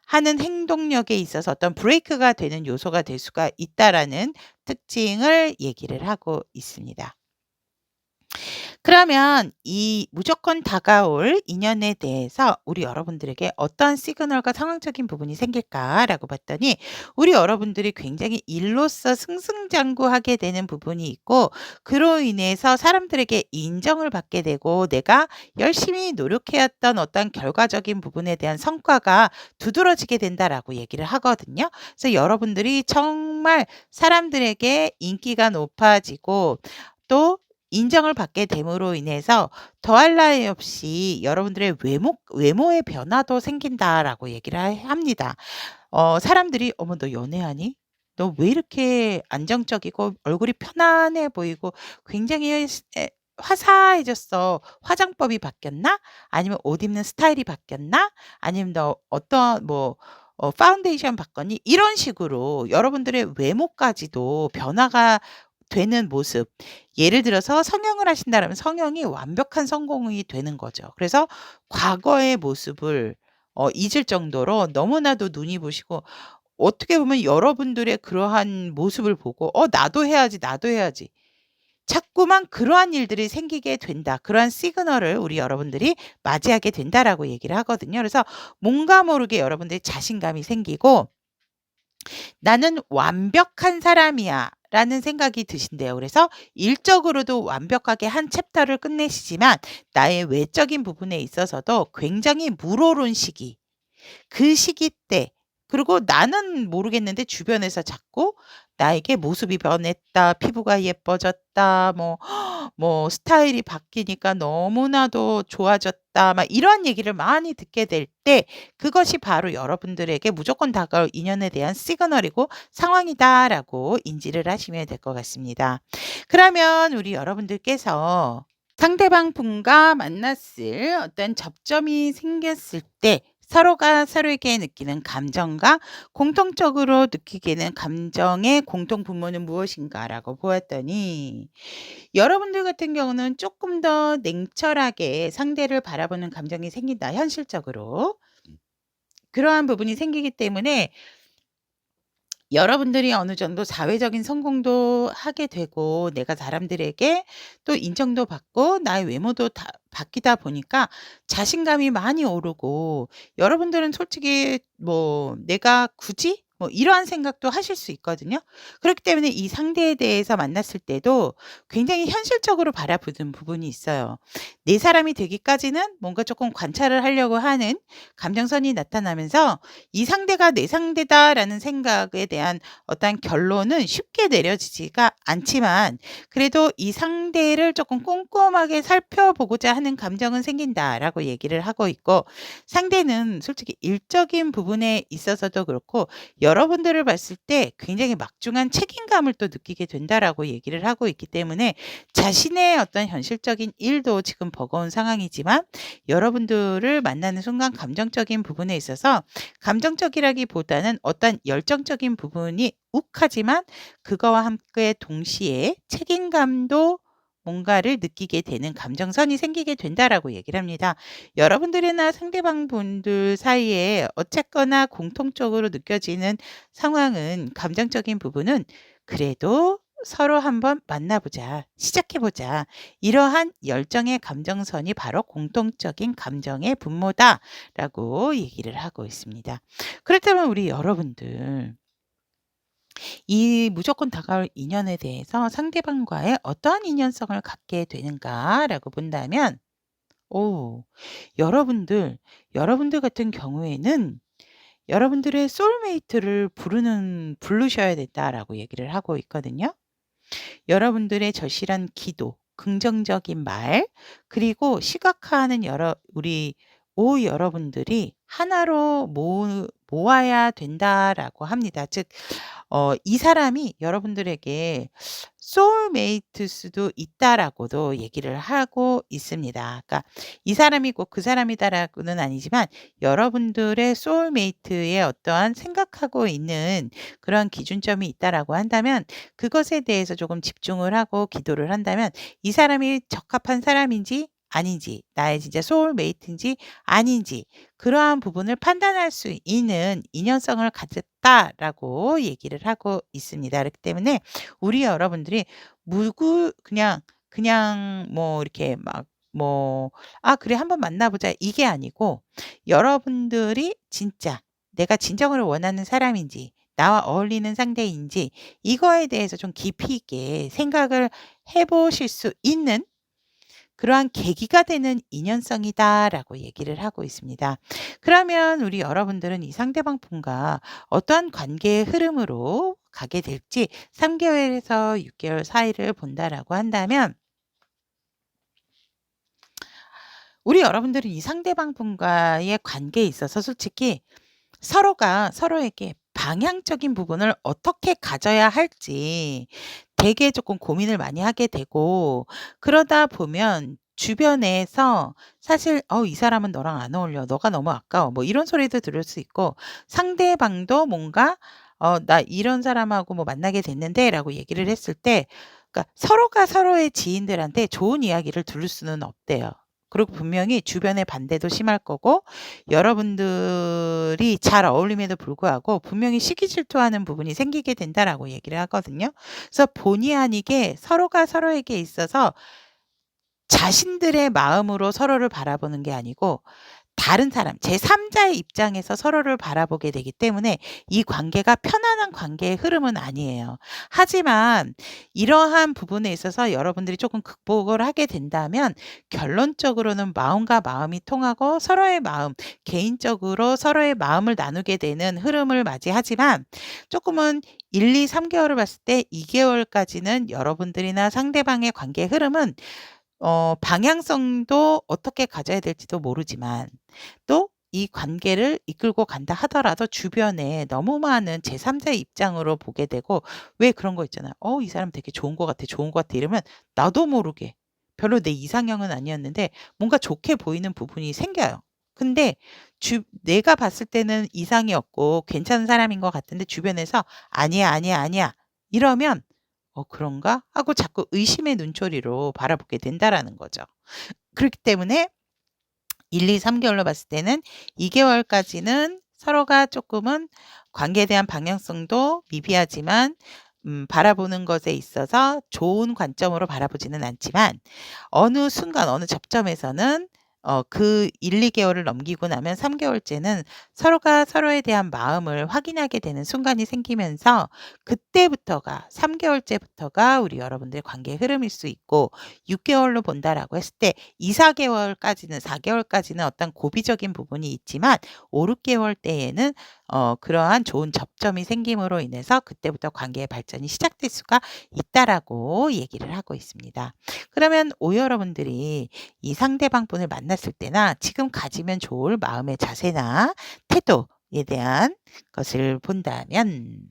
하는 행동력에 있어서 어떤 브레이크가 되는 요소가 될 수가 있다라는 특징을 얘기를 하고 있습니다. 그러면 이 무조건 다가올 인연에 대해서 우리 여러분들에게 어떠한 시그널과 상황적인 부분이 생길까라고 봤더니 우리 여러분들이 굉장히 일로서 승승장구하게 되는 부분이 있고 그로 인해서 사람들에게 인정을 받게 되고 내가 열심히 노력해왔던 어떤 결과적인 부분에 대한 성과가 두드러지게 된다라고 얘기를 하거든요. 그래서 여러분들이 정말 사람들에게 인기가 높아지고 또 인정을 받게 됨으로 인해서 더할 나위 없이 여러분들의 외모의 변화도 생긴다라고 얘기를 합니다. 사람들이 "어머 너 연애하니? 너 왜 이렇게 안정적이고 얼굴이 편안해 보이고 굉장히 화사해졌어. 화장법이 바뀌었나? 아니면 옷 입는 스타일이 바뀌었나? 아니면 너 어떤 뭐 파운데이션 바꿨니?" 이런 식으로 여러분들의 외모까지도 변화가 되는 모습. 예를 들어서 성형을 하신다라면 성형이 완벽한 성공이 되는 거죠. 그래서 과거의 모습을 잊을 정도로 너무나도 눈이 부시고 어떻게 보면 여러분들의 그러한 모습을 보고 '나도 해야지, 나도 해야지.' 자꾸만 그러한 일들이 생기게 된다. 그러한 시그널을 우리 여러분들이 맞이하게 된다라고 얘기를 하거든요. 그래서 뭔가 모르게 여러분들이 자신감이 생기고 '나는 완벽한 사람이야.' 라는 생각이 드신대요. 그래서 일적으로도 완벽하게 한 챕터를 끝내시지만 나의 외적인 부분에 있어서도 굉장히 물오른 시기 그 시기 때 그리고 나는 모르겠는데 주변에서 자꾸 나에게 "모습이 변했다. 피부가 예뻐졌다." 뭐 "스타일이 바뀌니까 너무나도 좋아졌다." 막 이런 얘기를 많이 듣게 될 때 그것이 바로 여러분들에게 무조건 다가올 인연에 대한 시그널이고 상황이다라고 인지를 하시면 될 것 같습니다. 그러면 우리 여러분들께서 상대방 분과 만났을 어떤 접점이 생겼을 때 서로가 서로에게 느끼는 감정과 공통적으로 느끼게 되는 감정의 공통 분모는 무엇인가라고 보았더니 여러분들 같은 경우는 조금 더 냉철하게 상대를 바라보는 감정이 생긴다, 현실적으로. 그러한 부분이 생기기 때문에 여러분들이 어느 정도 사회적인 성공도 하게 되고 내가 사람들에게 또 인정도 받고 나의 외모도 다 바뀌다 보니까 자신감이 많이 오르고 여러분들은 솔직히 뭐 '내가 굳이?' 뭐 이러한 생각도 하실 수 있거든요. 그렇기 때문에 이 상대에 대해서 만났을 때도 굉장히 현실적으로 바라보는 부분이 있어요. 내 사람이 되기까지는 뭔가 조금 관찰을 하려고 하는 감정선이 나타나면서 '이 상대가 내 상대다.'라는 생각에 대한 어떤 결론은 쉽게 내려지지가 않지만 그래도 이 상대를 조금 꼼꼼하게 살펴보고자 하는 감정은 생긴다라고 얘기를 하고 있고 상대는 솔직히 일적인 부분에 있어서도 그렇고 여러분들을 봤을 때 굉장히 막중한 책임감을 또 느끼게 된다라고 얘기를 하고 있기 때문에 자신의 어떤 현실적인 일도 지금 버거운 상황이지만 여러분들을 만나는 순간 감정적인 부분에 있어서 감정적이라기보다는 어떤 열정적인 부분이 욱하지만 그거와 함께 동시에 책임감도 뭔가를 느끼게 되는 감정선이 생기게 된다라고 얘기를 합니다. 여러분들이나 상대방 분들 사이에 어쨌거나 공통적으로 느껴지는 상황은 감정적인 부분은 그래도 서로 한번 만나보자, 시작해보자. 이러한 열정의 감정선이 바로 공통적인 감정의 분모다라고 얘기를 하고 있습니다. 그렇다면 우리 여러분들 이 무조건 다가올 인연에 대해서 상대방과의 어떠한 인연성을 갖게 되는가라고 본다면 오 여러분들 같은 경우에는 여러분들의 소울메이트를 부르셔야 된다라고 얘기를 하고 있거든요. 여러분들의 절실한 기도, 긍정적인 말, 그리고 시각화하는 우리 여러분들이 하나로 모아야 된다라고 합니다. 즉 이 사람이 여러분들에게 소울메이트일 수도 있다라고도 얘기를 하고 있습니다. 그러니까 이 사람이 꼭 그 사람이다라고는 아니지만 여러분들의 소울메이트의 어떠한 생각하고 있는 그런 기준점이 있다라고 한다면 그것에 대해서 조금 집중을 하고 기도를 한다면 이 사람이 적합한 사람인지 아닌지, 나의 진짜 소울메이트인지 아닌지 그러한 부분을 판단할 수 있는 인연성을 가졌다라고 얘기를 하고 있습니다. 그렇기 때문에 우리 여러분들이 그냥 뭐 이렇게 막 뭐 '아 그래 한번 만나 보자.' 이게 아니고 여러분들이 진짜 내가 진정으로 원하는 사람인지 나와 어울리는 상대인지 이거에 대해서 좀 깊이 있게 생각을 해 보실 수 있는 그러한 계기가 되는 인연성이다라고 얘기를 하고 있습니다. 그러면 우리 여러분들은 이 상대방 분과 어떠한 관계의 흐름으로 가게 될지 3개월에서 6개월 사이를 본다라고 한다면 우리 여러분들은 이 상대방 분과의 관계에 있어서 솔직히 서로가 서로에게 방향적인 부분을 어떻게 가져야 할지 되게 조금 고민을 많이 하게 되고 그러다 보면 주변에서 사실 이 사람은 너랑 안 어울려. 너가 너무 아까워." 뭐 이런 소리도 들을 수 있고 상대방도 뭔가 "나 이런 사람하고 뭐 만나게 됐는데."라고 얘기를 했을 때 그러니까 서로가 서로의 지인들한테 좋은 이야기를 들을 수는 없대요. 그리고 분명히 주변의 반대도 심할 거고 여러분들이 잘 어울림에도 불구하고 분명히 시기 질투하는 부분이 생기게 된다라고 얘기를 하거든요. 그래서 본의 아니게 서로가 서로에게 있어서 자신들의 마음으로 서로를 바라보는 게 아니고 다른 사람 제3 자의 입장에서 서로를 바라보게 되기 때문에 이 관계가 편안한 관계의 흐름은 아니에요. 하지만 이러한 부분에 있어서 여러분들이 조금 극복을 하게 된다면 결론적으로는 마음과 마음이 통하고 서로의 마음 개인적으로 서로의 마음을 나누게 되는 흐름을 맞이하지만 조금은 1-2-3 개월을 봤을 때 2 개월까지는 여러분들이나 상대방의 관계의 흐름은 방향성도 어떻게 가져야 될지도 모르지만 또 이 관계를 이끌고 간다 하더라도 주변에 너무 많은 제3 자의 입장으로 보게 되고 왜 그런 거 있잖아요. 이 사람 되게 좋은 것 같아, 좋은 것 같아." 이러면 나도 모르게 별로 내 이상형은 아니었는데 뭔가 좋게 보이는 부분이 생겨요. 근데 내가 봤을 때는 이상이었고 괜찮은 사람인 것 같은데 주변에서 "아니야, 아니야, 아니야." 이러면 '그런가?' 하고 자꾸 의심의 눈초리로 바라보게 된다라는 거죠. 그렇기 때문에 1-2-3 개월로 봤을 때는 2 개월까지는 서로가 쪼끔은 관계에 대한 방향성도 미비하지만 바라보는 것에 있어서 좋은 관점으로 바라보지는 않지만 어느 순간 어느 접점에서는 그 1-2 개월을 넘기고 나면 3 개월째는 서로가 서로에 대한 마음을 확인하게 되는 순간이 생기면서 그때부터가 3 개월째부터가 우리 여러분들의 관계의 흐름일 수 있고 6 개월로 본다라고 했을 때 2-4 개월까지는 4 개월까지는 어떤 고비적인 부분이 있지만 5-6 개월 때에는 그러한 좋은 접점이 생김으로 인해서 그때부터 관계의 발전이 시작될 수가 있다라고 얘기를 하고 있습니다. 그러면 여러분들이 이 상대방 분을 만났을 때나 지금 가지면 좋을 마음의 자세나 태도에 대한 것을 본다면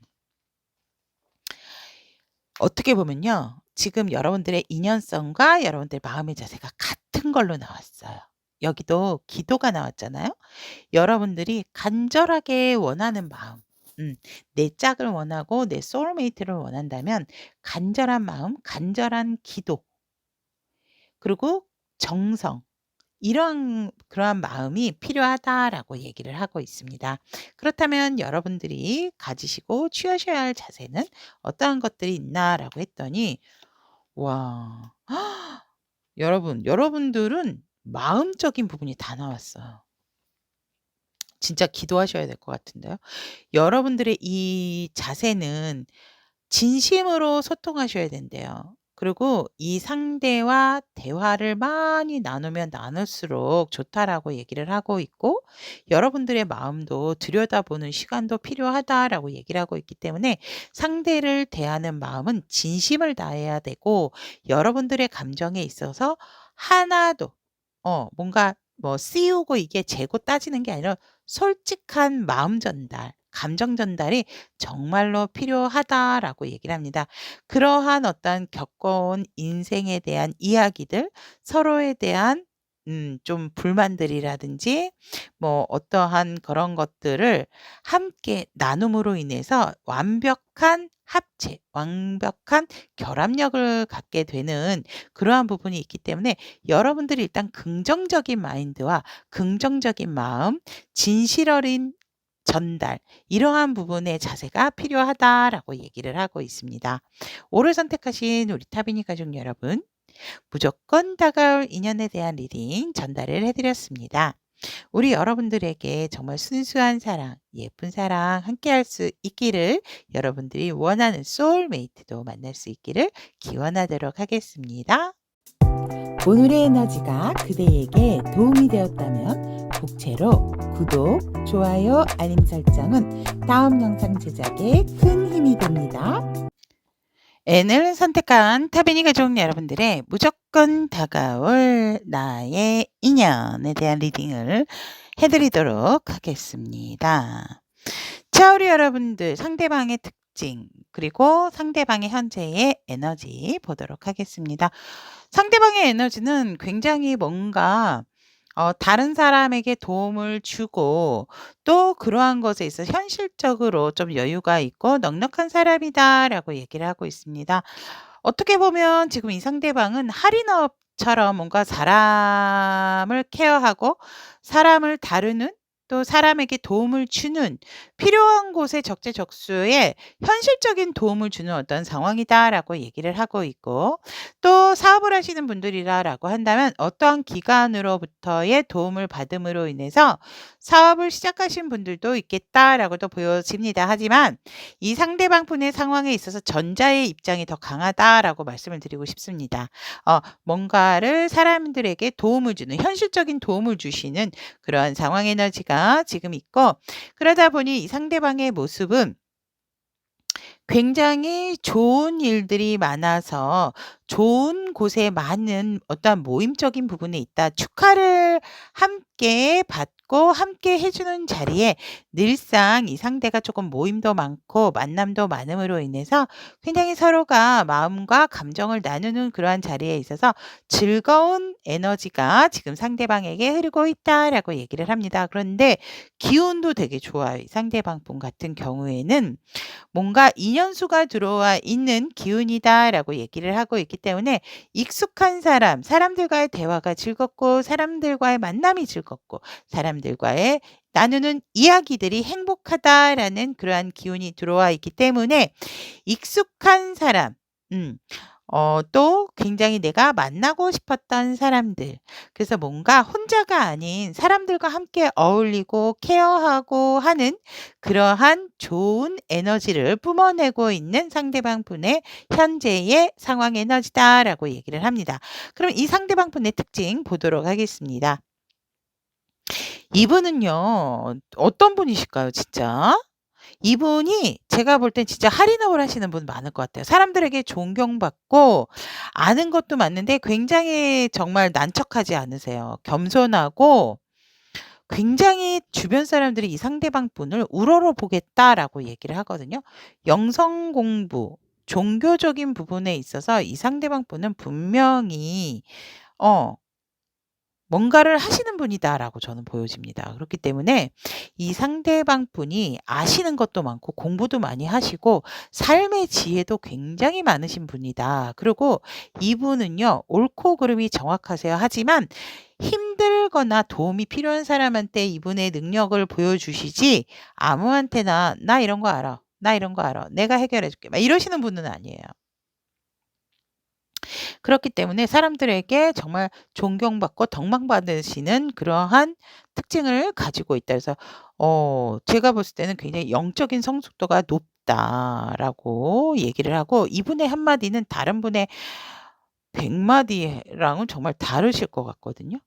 어떻게 보면요. 지금 여러분들의 인연성과 여러분들의 마음의 자세가 같은 걸로 나왔어요. 여기도 기도가 나왔잖아요. 여러분들이 간절하게 원하는 마음, 내 짝을 원하고 내 소울메이트를 원한다면 간절한 마음, 간절한 기도 그리고 정성 이런 그러한 마음이 필요하다라고 얘기를 하고 있습니다. 그렇다면 여러분들이 가지시고 취하셔야 할 자세는 어떠한 것들이 있나라고 했더니 와. 여러분들은 마음적인 부분이 다 나왔어요. 진짜 기도하셔야 될 것 같은데요. 여러분들의 이 자세는 진심으로 소통하셔야 된대요. 그리고 이 상대와 대화를 많이 나누면 나눌수록 좋다라고 얘기를 하고 있고 여러분들의 마음도 들여다보는 시간도 필요하다라고 얘기를 하고 있기 때문에 상대를 대하는 마음은 진심을 다해야 되고 여러분들의 감정에 있어서 하나도 뭔가 뭐 씌우고 이게 재고 따지는 게 아니라 솔직한 마음 전달, 감정 전달이 정말로 필요하다라고 얘기를 합니다. 그러한 어떤 겪어온 인생에 대한 이야기들, 서로에 대한 좀 불만들이라든지 뭐 어떠한 그런 것들을 함께 나눔으로 인해서 완벽한 합체, 완벽한 결합력을 갖게 되는 그러한 부분이 있기 때문에 여러분들이 일단 긍정적인 마인드와 긍정적인 마음, 진실 어린 전달, 이러한 부분의 자세가 필요하다라고 얘기를 하고 있습니다. 오를 선택하신 우리 타비니 가족 여러분, 무조건 다가올 인연에 대한 리딩 전달을 해드렸습니다. 우리 여러분들에게 정말 순수한 사랑, 예쁜 사랑 함께 할 수 있기를, 여러분들이 원하는 소울메이트도 만날 수 있기를 기원하도록 하겠습니다. 오늘의 에너지가 그대에게 도움이 되었다면 복채로 구독, 좋아요, 알림 설정은 다음 영상 제작에 큰 힘이 됩니다. N을 선택한 타비니 가족 여러분들의 무조건 다가올 나의 인연에 대한 리딩을 해드리도록 하겠습니다. 자, 우리 여러분들 상대방의 특징 그리고 상대방의 현재의 에너지 보도록 하겠습니다. 상대방의 에너지는 굉장히 뭔가 다른 사람에게 도움을 주고 또 그러한 것에 있어 현실적으로 좀 여유가 있고 넉넉한 사람이다라고 얘기를 하고 있습니다. 어떻게 보면 지금 이 상대방은 할인업처럼 뭔가 사람을 케어하고 사람을 다루는 또 사람에게 도움을 주는 필요한 곳에 적재적소에 현실적인 도움을 주는 어떤 상황이다라고 얘기를 하고 있고, 또 사업을 하시는 분들이라고 한다면 어떠한 기관으로부터의 도움을 받음으로 인해서 사업을 시작하신 분들도 있겠다라고도 보여집니다. 하지만 이 상대방 분의 상황에 있어서 전자의 입장이 더 강하다라고 말씀을 드리고 싶습니다. 뭔가를 사람들에게 도움을 주는, 현실적인 도움을 주시는 그러한 상황 에너지가 지금 있고, 그러다 보니 이 상대방의 모습은 굉장히 좋은 일들이 많아서 좋은 곳에 많은 어떤 모임적인 부분에 있다. 축하를 함께 받고 함께 해주는 자리에 늘상 이 상대가 조금 모임도 많고 만남도 많음으로 인해서 굉장히 서로가 마음과 감정을 나누는 그러한 자리에 있어서 즐거운 에너지가 지금 상대방에게 흐르고 있다라고 얘기를 합니다. 그런데 기운도 되게 좋아요. 이 상대방 분 같은 경우에는 뭔가 인연수가 들어와 있는 기운이다라고 얘기를 하고 있기 때문에 익숙한 사람, 사람들과의 대화가 즐겁고 사람들과의 만남이 즐겁고 사람들과의 나누는 이야기들이 행복하다라는 그러한 기운이 들어와 있기 때문에 익숙한 사람, 또 굉장히 내가 만나고 싶었던 사람들. 그래서 뭔가 혼자가 아닌 사람들과 함께 어울리고 케어하고 하는 그러한 좋은 에너지를 뿜어내고 있는 상대방 분의 현재의 상황 에너지다라고 얘기를 합니다. 그럼 이 상대방 분의 특징 보도록 하겠습니다. 이분은요, 어떤 분이실까요, 진짜? 이분이 제가 볼 땐 진짜 할인업을 하시는 분 많을 것 같아요. 사람들에게 존경받고 아는 것도 많은데 굉장히 정말 난척하지 않으세요. 겸손하고 굉장히 주변 사람들이 이 상대방 분을 우러러 보겠다라고 얘기를 하거든요. 영성 공부, 종교적인 부분에 있어서 이 상대방 분은 분명히 뭔가를 하시는 분이다라고 저는 보여집니다. 그렇기 때문에 이 상대방 분이 아시는 것도 많고 공부도 많이 하시고 삶의 지혜도 굉장히 많으신 분이다. 그리고 이분은요, 옳고 그름이 정확하세요. 하지만 힘들거나 도움이 필요한 사람한테 이분의 능력을 보여주시지 아무한테나 나 이런 거 알아. 나 이런 거 알아. 내가 해결해 줄게. 막 이러시는 분은 아니에요. 그렇기 때문에 사람들에게 정말 존경받고 덕망받으시는 그러한 특징을 가지고 있다. 그래서 제가 봤을 때는 굉장히 영적인 성숙도가 높다라고 얘기를 하고, 이분의 한마디는 다른 분의 100마디랑은 정말 다르실 것 같거든요.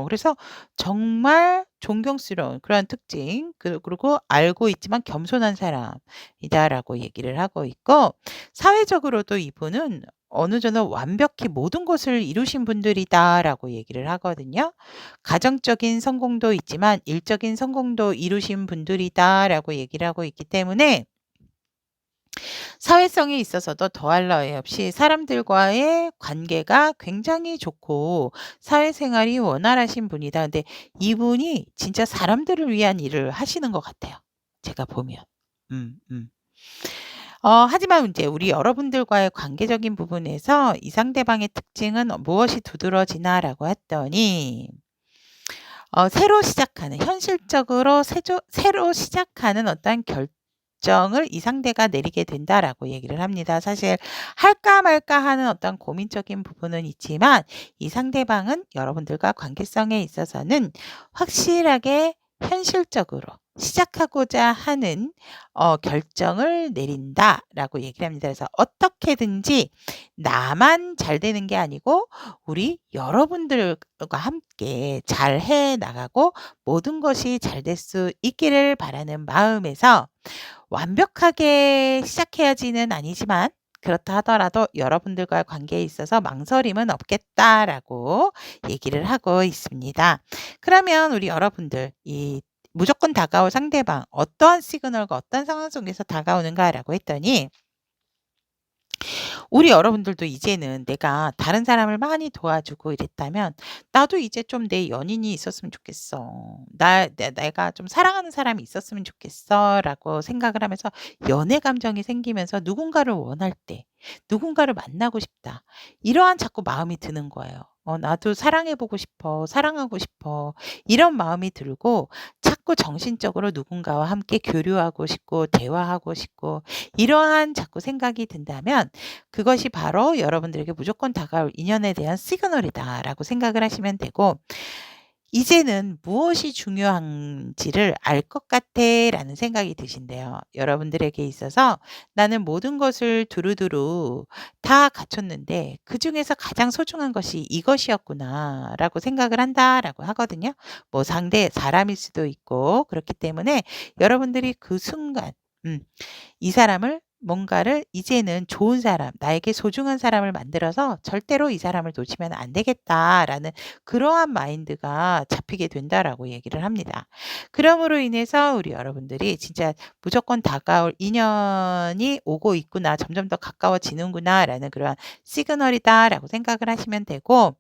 그래서 정말 존경스러운 그러한 특징, 그리고 알고 있지만 겸손한 사람이다라고 얘기를 하고 있고, 사회적으로도 이분은 어느 정도 완벽히 모든 것을 이루신 분들이다라고 얘기를 하거든요. 가정적인 성공도 있지만 일적인 성공도 이루신 분들이다라고 얘기를 하고 있기 때문에 사회성에 있어서도 더할 나위 없이 사람들과의 관계가 굉장히 좋고 사회생활이 원활하신 분이다. 근데 이분이 진짜 사람들을 위한 일을 하시는 것 같아요, 제가 보면. 음 음. 하지만 인제 우리 여러분들과의 관계적인 부분에서 "이 상대방의 특징은 무엇이 두드러지나?"라고 했더니 새로 시작하는 현실적으로 새로 시작하는 어떠한 결정을 이 상대가 내리게 된다라고 얘기를 합니다. 사실 할까 말까 하는 어떤 고민적인 부분은 있지만 이 상대방은 여러분들과 관계성에 있어서는 확실하게 현실적으로 시작하고자 하는 결정을 내린다라고 얘기를 합니다. 그래서 어떻게든지 나만 잘 되는 게 아니고 우리 여러분들과 함께 잘 해 나가고 모든 것이 잘 될 수 있기를 바라는 마음에서 완벽하게 시작해야지는 아니지만 그렇다 하더라도 "여러분들과의 관계에 있어서 망설임은 없겠다."라고 얘기를 하고 있습니다. 그러면 우리 여러분들 이 무조건 다가올 상대방 어떠한 시그널과 어떤 상황 속에서 다가오는가라고 했더니 우리 여러분들도 이제는 내가 다른 사람을 많이 도와주고 이랬다면 '나도 이제 좀 내 연인이 있었으면 좋겠어. 내가 좀 사랑하는 사람이 있었으면 좋겠어.'라고 생각을 하면서 연애 감정이 생기면서 누군가를 원할 때 '누군가를 만나고 싶다.' 이러한 자꾸 마음이 드는 거예요. '나도 사랑해 보고 싶어. 사랑하고 싶어.' 이런 마음이 들고 자꾸 정신적으로 누군가와 함께 교류하고 싶고 대화하고 싶고 이러한 자꾸 생각이 든다면 그것이 바로 여러분들에게 무조건 다가올 인연에 대한 시그널이다라고 생각을 하시면 되고 '이제는 무엇이 중요한지를 알 것 같아.'라는 생각이 드신대요. 여러분들에게 있어서 '나는 모든 것을 두루두루 다 갖췄는데 그중에서 가장 소중한 것이 이것이었구나.'라고 생각을 한다라고 하거든요. 뭐 상대 사람일 수도 있고 그렇기 때문에 여러분들이 그 순간 음 이 사람을 뭔가를 이제는 좋은 사람, 나에게 소중한 사람을 만들어서 '절대로 이 사람을 놓치면 안 되겠다.'라는 그러한 마인드가 잡히게 된다라고 얘기를 합니다. 그럼으로 인해서 우리 여러분들이 진짜 '무조건 다가올 인연이 오고 있구나. 점점 더 가까워지는구나.'라는 그러한 시그널이다라고 생각을 하시면 되고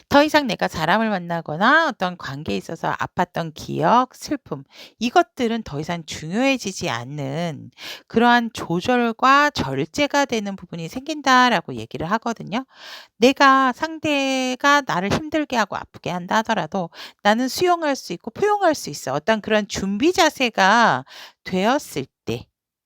더 이상 내가 사람을 만나거나 어떤 관계에 있어서 아팠던 기억, 슬픔 이것들은 더 이상 중요해지지 않는 그러한 조절과 절제가 되는 부분이 생긴다라고 얘기를 하거든요. 내가 상대가 나를 힘들게 하고 아프게 한다 하더라도 나는 수용할 수 있고 포용할 수 있어. 어떤 그런 준비 자세가 되었을 때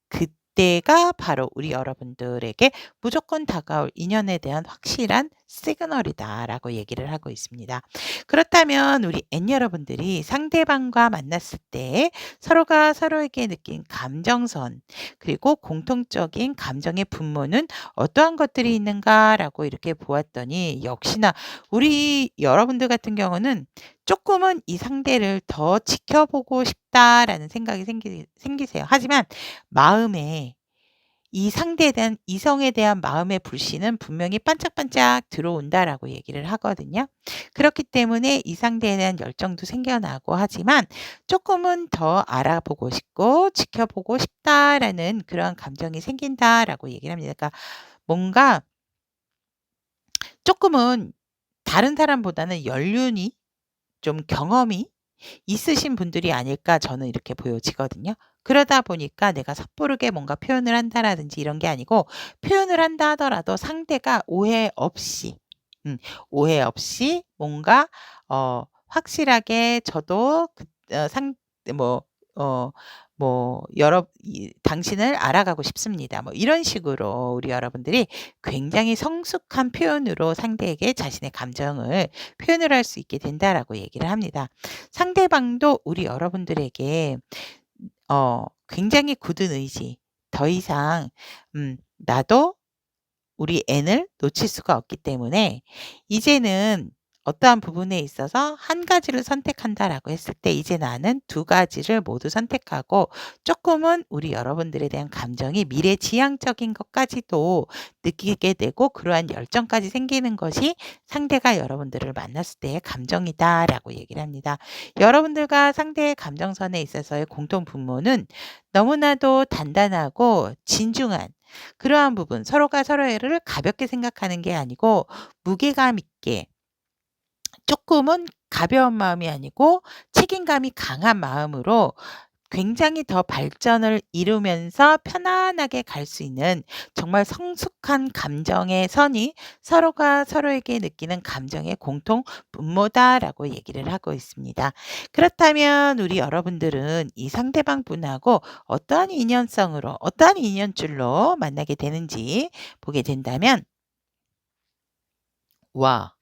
그때가 바로 우리 여러분들에게 무조건 다가올 인연에 대한 확실한 시그널이다라고 얘기를 하고 있습니다. 그렇다면 우리 N 여러분들이 상대방과 만났을 때 서로가 서로에게 느낀 감정선 그리고 공통적인 감정의 분모는 어떠한 것들이 있는가라고 이렇게 보았더니 역시나 우리 여러분들 같은 경우는 조금은 '이 상대를 더 지켜보고 싶다.'라는 생각이 생기세요. 하지만 마음에 이 상대에 대한 이성에 대한 마음의 불신은 분명히 반짝반짝 들어온다라고 얘기를 하거든요. 그렇기 때문에 이 상대에 대한 열정도 생겨나고 하지만 조금은 더 알아보고 싶고 지켜보고 싶다라는 그런 감정이 생긴다라고 얘기를 합니다. 그러니까 뭔가 조금은 다른 사람보다는 연륜이 좀 경험이 있으신 분들이 아닐까 저는 이렇게 보여지거든요. 그러다 보니까 내가 섣부르게 뭔가 표현을 한다라든지 이런 게 아니고 표현을 한다 하더라도 상대가 오해 없이 뭔가 확실하게 저도 그 상 뭐 어 여러 이 "당신을 알아가고 싶습니다." 뭐 이런 식으로 우리 여러분들이 굉장히 성숙한 표현으로 상대에게 자신의 감정을 표현을 할 수 있게 된다라고 얘기를 합니다. 상대방도 우리 여러분들에게 굉장히 굳은 의지 더 이상 '나도 우리 N을 놓칠 수가 없기 때문에 이제는 어떠한 부분에 있어서 한 가지를 선택한다라고 했을 때 이제 나는 두 가지를 모두 선택하고 조금은 우리 여러분들에 대한 감정이 미래지향적인 것까지도 느끼게 되고 그러한 열정까지 생기는 것이 상대가 여러분들을 만났을 때의 감정이다라고 얘기를 합니다. 여러분들과 상대의 감정선에 있어서의 공통 분모는 너무나도 단단하고 진중한 그러한 부분, 서로가 서로를 가볍게 생각하는 게 아니고 무게감 있게 조금은 가벼운 마음이 아니고 책임감이 강한 마음으로 굉장히 더 발전을 이루면서 편안하게 갈 수 있는 정말 성숙한 감정의 선이 서로가 서로에게 느끼는 감정의 공통 분모다라고 얘기를 하고 있습니다. 그렇다면 우리 여러분들은 이 상대방 분하고 어떠한 인연성으로, 어떠한 인연줄로 만나게 되는지 보게 된다면, 와,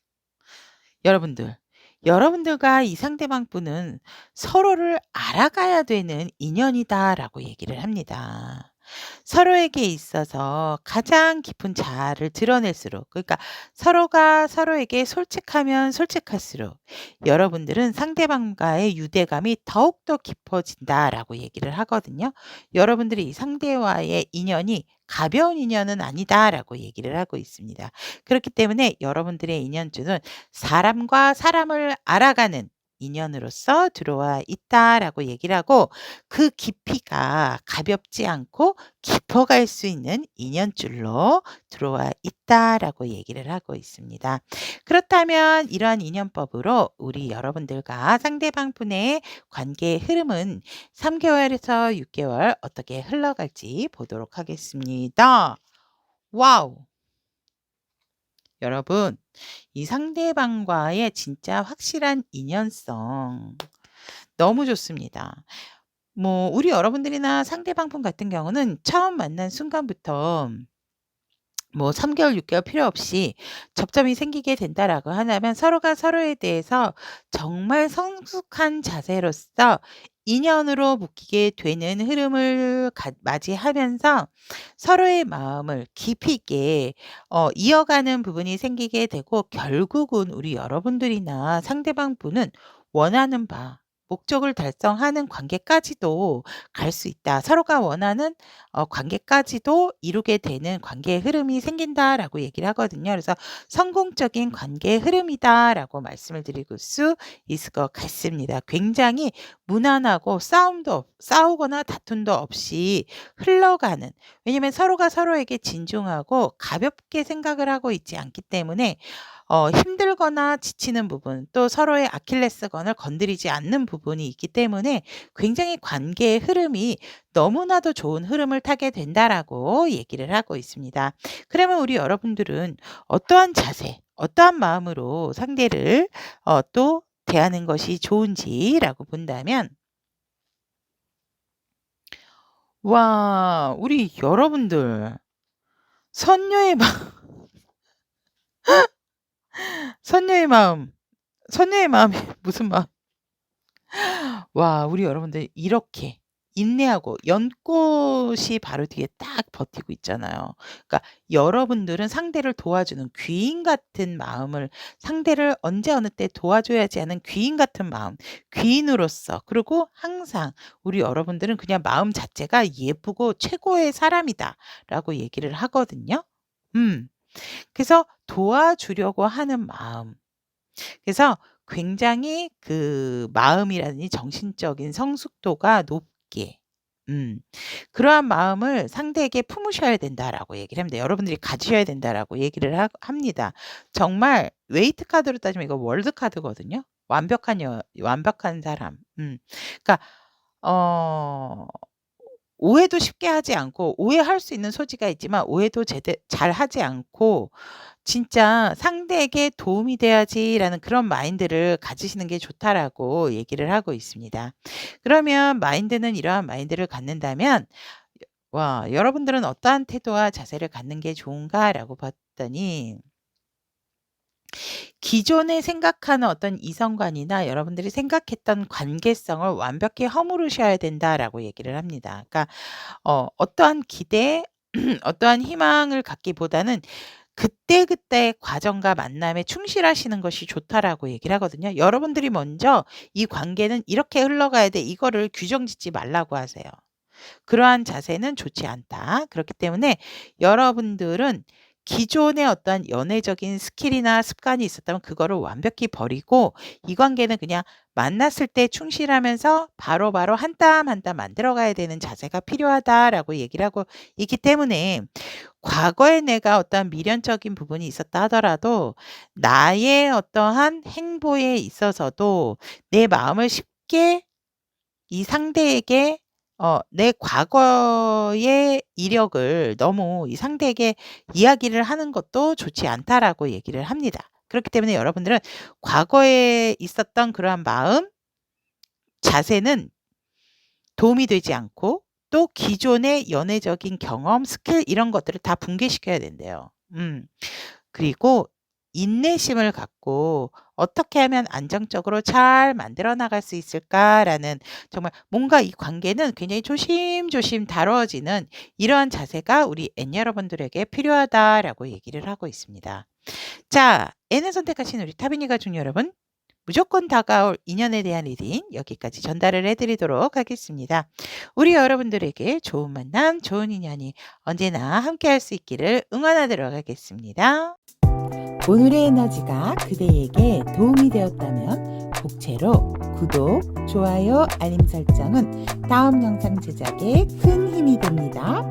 여러분들과 이 상대방 분은 서로를 알아가야 되는 인연이다라고 얘기를 합니다. 서로에게 있어서 가장 깊은 자아를 드러낼수록, 그러니까 서로가 서로에게 솔직하면 솔직할수록 여러분들은 상대방과의 유대감이 더욱더 깊어진다라고 얘기를 하거든요. 여러분들이 이 상대와의 인연이 가벼운 인연은 아니다라고 얘기를 하고 있습니다. 그렇기 때문에 여러분들의 인연주는 사람과 사람을 알아가는 인연으로서 들어와 있다라고 얘기를 하고 그 깊이가 가볍지 않고 깊어갈 수 있는 인연줄로 들어와 있다라고 얘기를 하고 있습니다. 그렇다면 이러한 인연법으로 우리 여러분들과 상대방 분의 관계의 흐름은 3개월에서 6개월 어떻게 흘러갈지 보도록 하겠습니다. 와우! 여러분, 이 상대방과의 진짜 확실한 인연성 너무 좋습니다. 우리 여러분들이나 상대방 분 같은 경우는 처음 만난 순간부터 3개월, 6개월 필요 없이 접점이 생기게 된다라고 하면 서로가 서로에 대해서 정말 성숙한 자세로서 인연으로 묶이게 되는 흐름을 맞이하면서 서로의 마음을 깊이 있게 이어가는 부분이 생기게 되고 결국은 우리 여러분들이나 상대방 분은 원하는 바 목적을 달성하는 관계까지도 갈 수 있다. 서로가 원하는 관계까지도 이루게 되는 관계의 흐름이 생긴다라고 얘기를 하거든요. 그래서 성공적인 관계의 흐름이다라고 말씀을 드릴 수 있을 것 같습니다. 굉장히 무난하고 싸우거나 다툼도 없이 흘러가는, 왜냐면 서로가 서로에게 진중하고 가볍게 생각을 하고 있지 않기 때문에 힘들거나 지치는 부분 또 서로의 아킬레스건을 건드리지 않는 부분이 있기 때문에 굉장히 관계의 흐름이 너무나도 좋은 흐름을 타게 된다라고 얘기를 하고 있습니다. 그러면 우리 여러분들은 어떠한 자세, 어떠한 마음으로 상대를 또 대하는 것이 좋은지라고 본다면, 와, 우리 여러분들 선녀의 선녀의 마음, 선녀의 마음이 무슨 마음? 와, 우리 여러분들 이렇게 인내하고 연꽃이 바로 뒤에 딱 버티고 있잖아요. 그러니까 여러분들은 상대를 도와주는 귀인 같은 마음을, 상대를 언제 어느 때 도와줘야지 하는 귀인 같은 마음, 귀인으로서, 그리고 항상 우리 여러분들은 그냥 마음 자체가 예쁘고 최고의 사람이다라고 얘기를 하거든요. 음. 그래서 도와주려고 하는 마음. 그래서 굉장히 그 마음이라든지 정신적인 성숙도가 높게 그러한 마음을 상대에게 품으셔야 된다라고 얘기를 합니다. 여러분들이 가지셔야 된다라고 얘기를 합니다. 정말 웨이트 카드로 따지면 이거 월드 카드거든요. 완벽한 사람. 그러니까 어 오해도 쉽게 하지 않고, 오해할 수 있는 소지가 있지만 오해도 잘 하지 않고 진짜 '상대에게 도움이 돼야지.'라는 그런 마인드를 가지시는 게 좋다라고 얘기를 하고 있습니다. 그러면 마인드는 이러한 마인드를 갖는다면, 와, 여러분들은 어떠한 태도와 자세를 갖는 게 좋은가라고 봤더니 기존에 생각하는 어떤 이성관이나 여러분들이 생각했던 관계성을 완벽히 허무르셔야 된다라고 얘기를 합니다. 그러니까 어떠한 기대 어떠한 희망을 갖기보다는 그때그때 과정과 만남에 충실하시는 것이 좋다라고 얘기를 하거든요. 여러분들이 먼저 이 관계는 이렇게 흘러가야 돼. 이거를 규정 짓지 말라고 하세요. 그러한 자세는 좋지 않다. 그렇기 때문에 여러분들은 기존의 어떤 연애적인 스킬이나 습관이 있었다면 그거를 완벽히 버리고 이 관계는 그냥 만났을 때 충실하면서 바로바로 한 땀 한 땀 만들어 가야 되는 자세가 필요하다라고 얘기를 하고 있기 때문에 과거에 내가 어떤 미련적인 부분이 있었다 하더라도 나의 어떠한 행보에 있어서도 내 마음을 쉽게 이 상대에게 내 과거의 이력을 너무 이 상대에게 이야기를 하는 것도 좋지 않다라고 얘기를 합니다. 그렇기 때문에 여러분들은 과거에 있었던 그러한 마음, 자세는 도움이 되지 않고 또 기존의 연애적인 경험, 스킬 이런 것들을 다 붕괴시켜야 된대요. 그리고 인내심을 갖고 '어떻게 하면 안정적으로 잘 만들어 나갈 수 있을까?'라는 정말 뭔가 이 관계는 굉장히 조심조심 다뤄지는 이러한 자세가 우리 N 여러분들에게 필요하다라고 얘기를 하고 있습니다. 자, N을 선택하신 우리 타비니 가족 여러분, 무조건 다가올 인연에 대한 리딩 여기까지 전달을 해 드리도록 하겠습니다. 우리 여러분들에게 좋은 만남, 좋은 인연이 언제나 함께할 수 있기를 응원하도록 하겠습니다. 오늘의 에너지가 그대에게 도움이 되었다면 복채로 구독, 좋아요, 알림 설정은 다음 영상 제작에 큰 힘이 됩니다.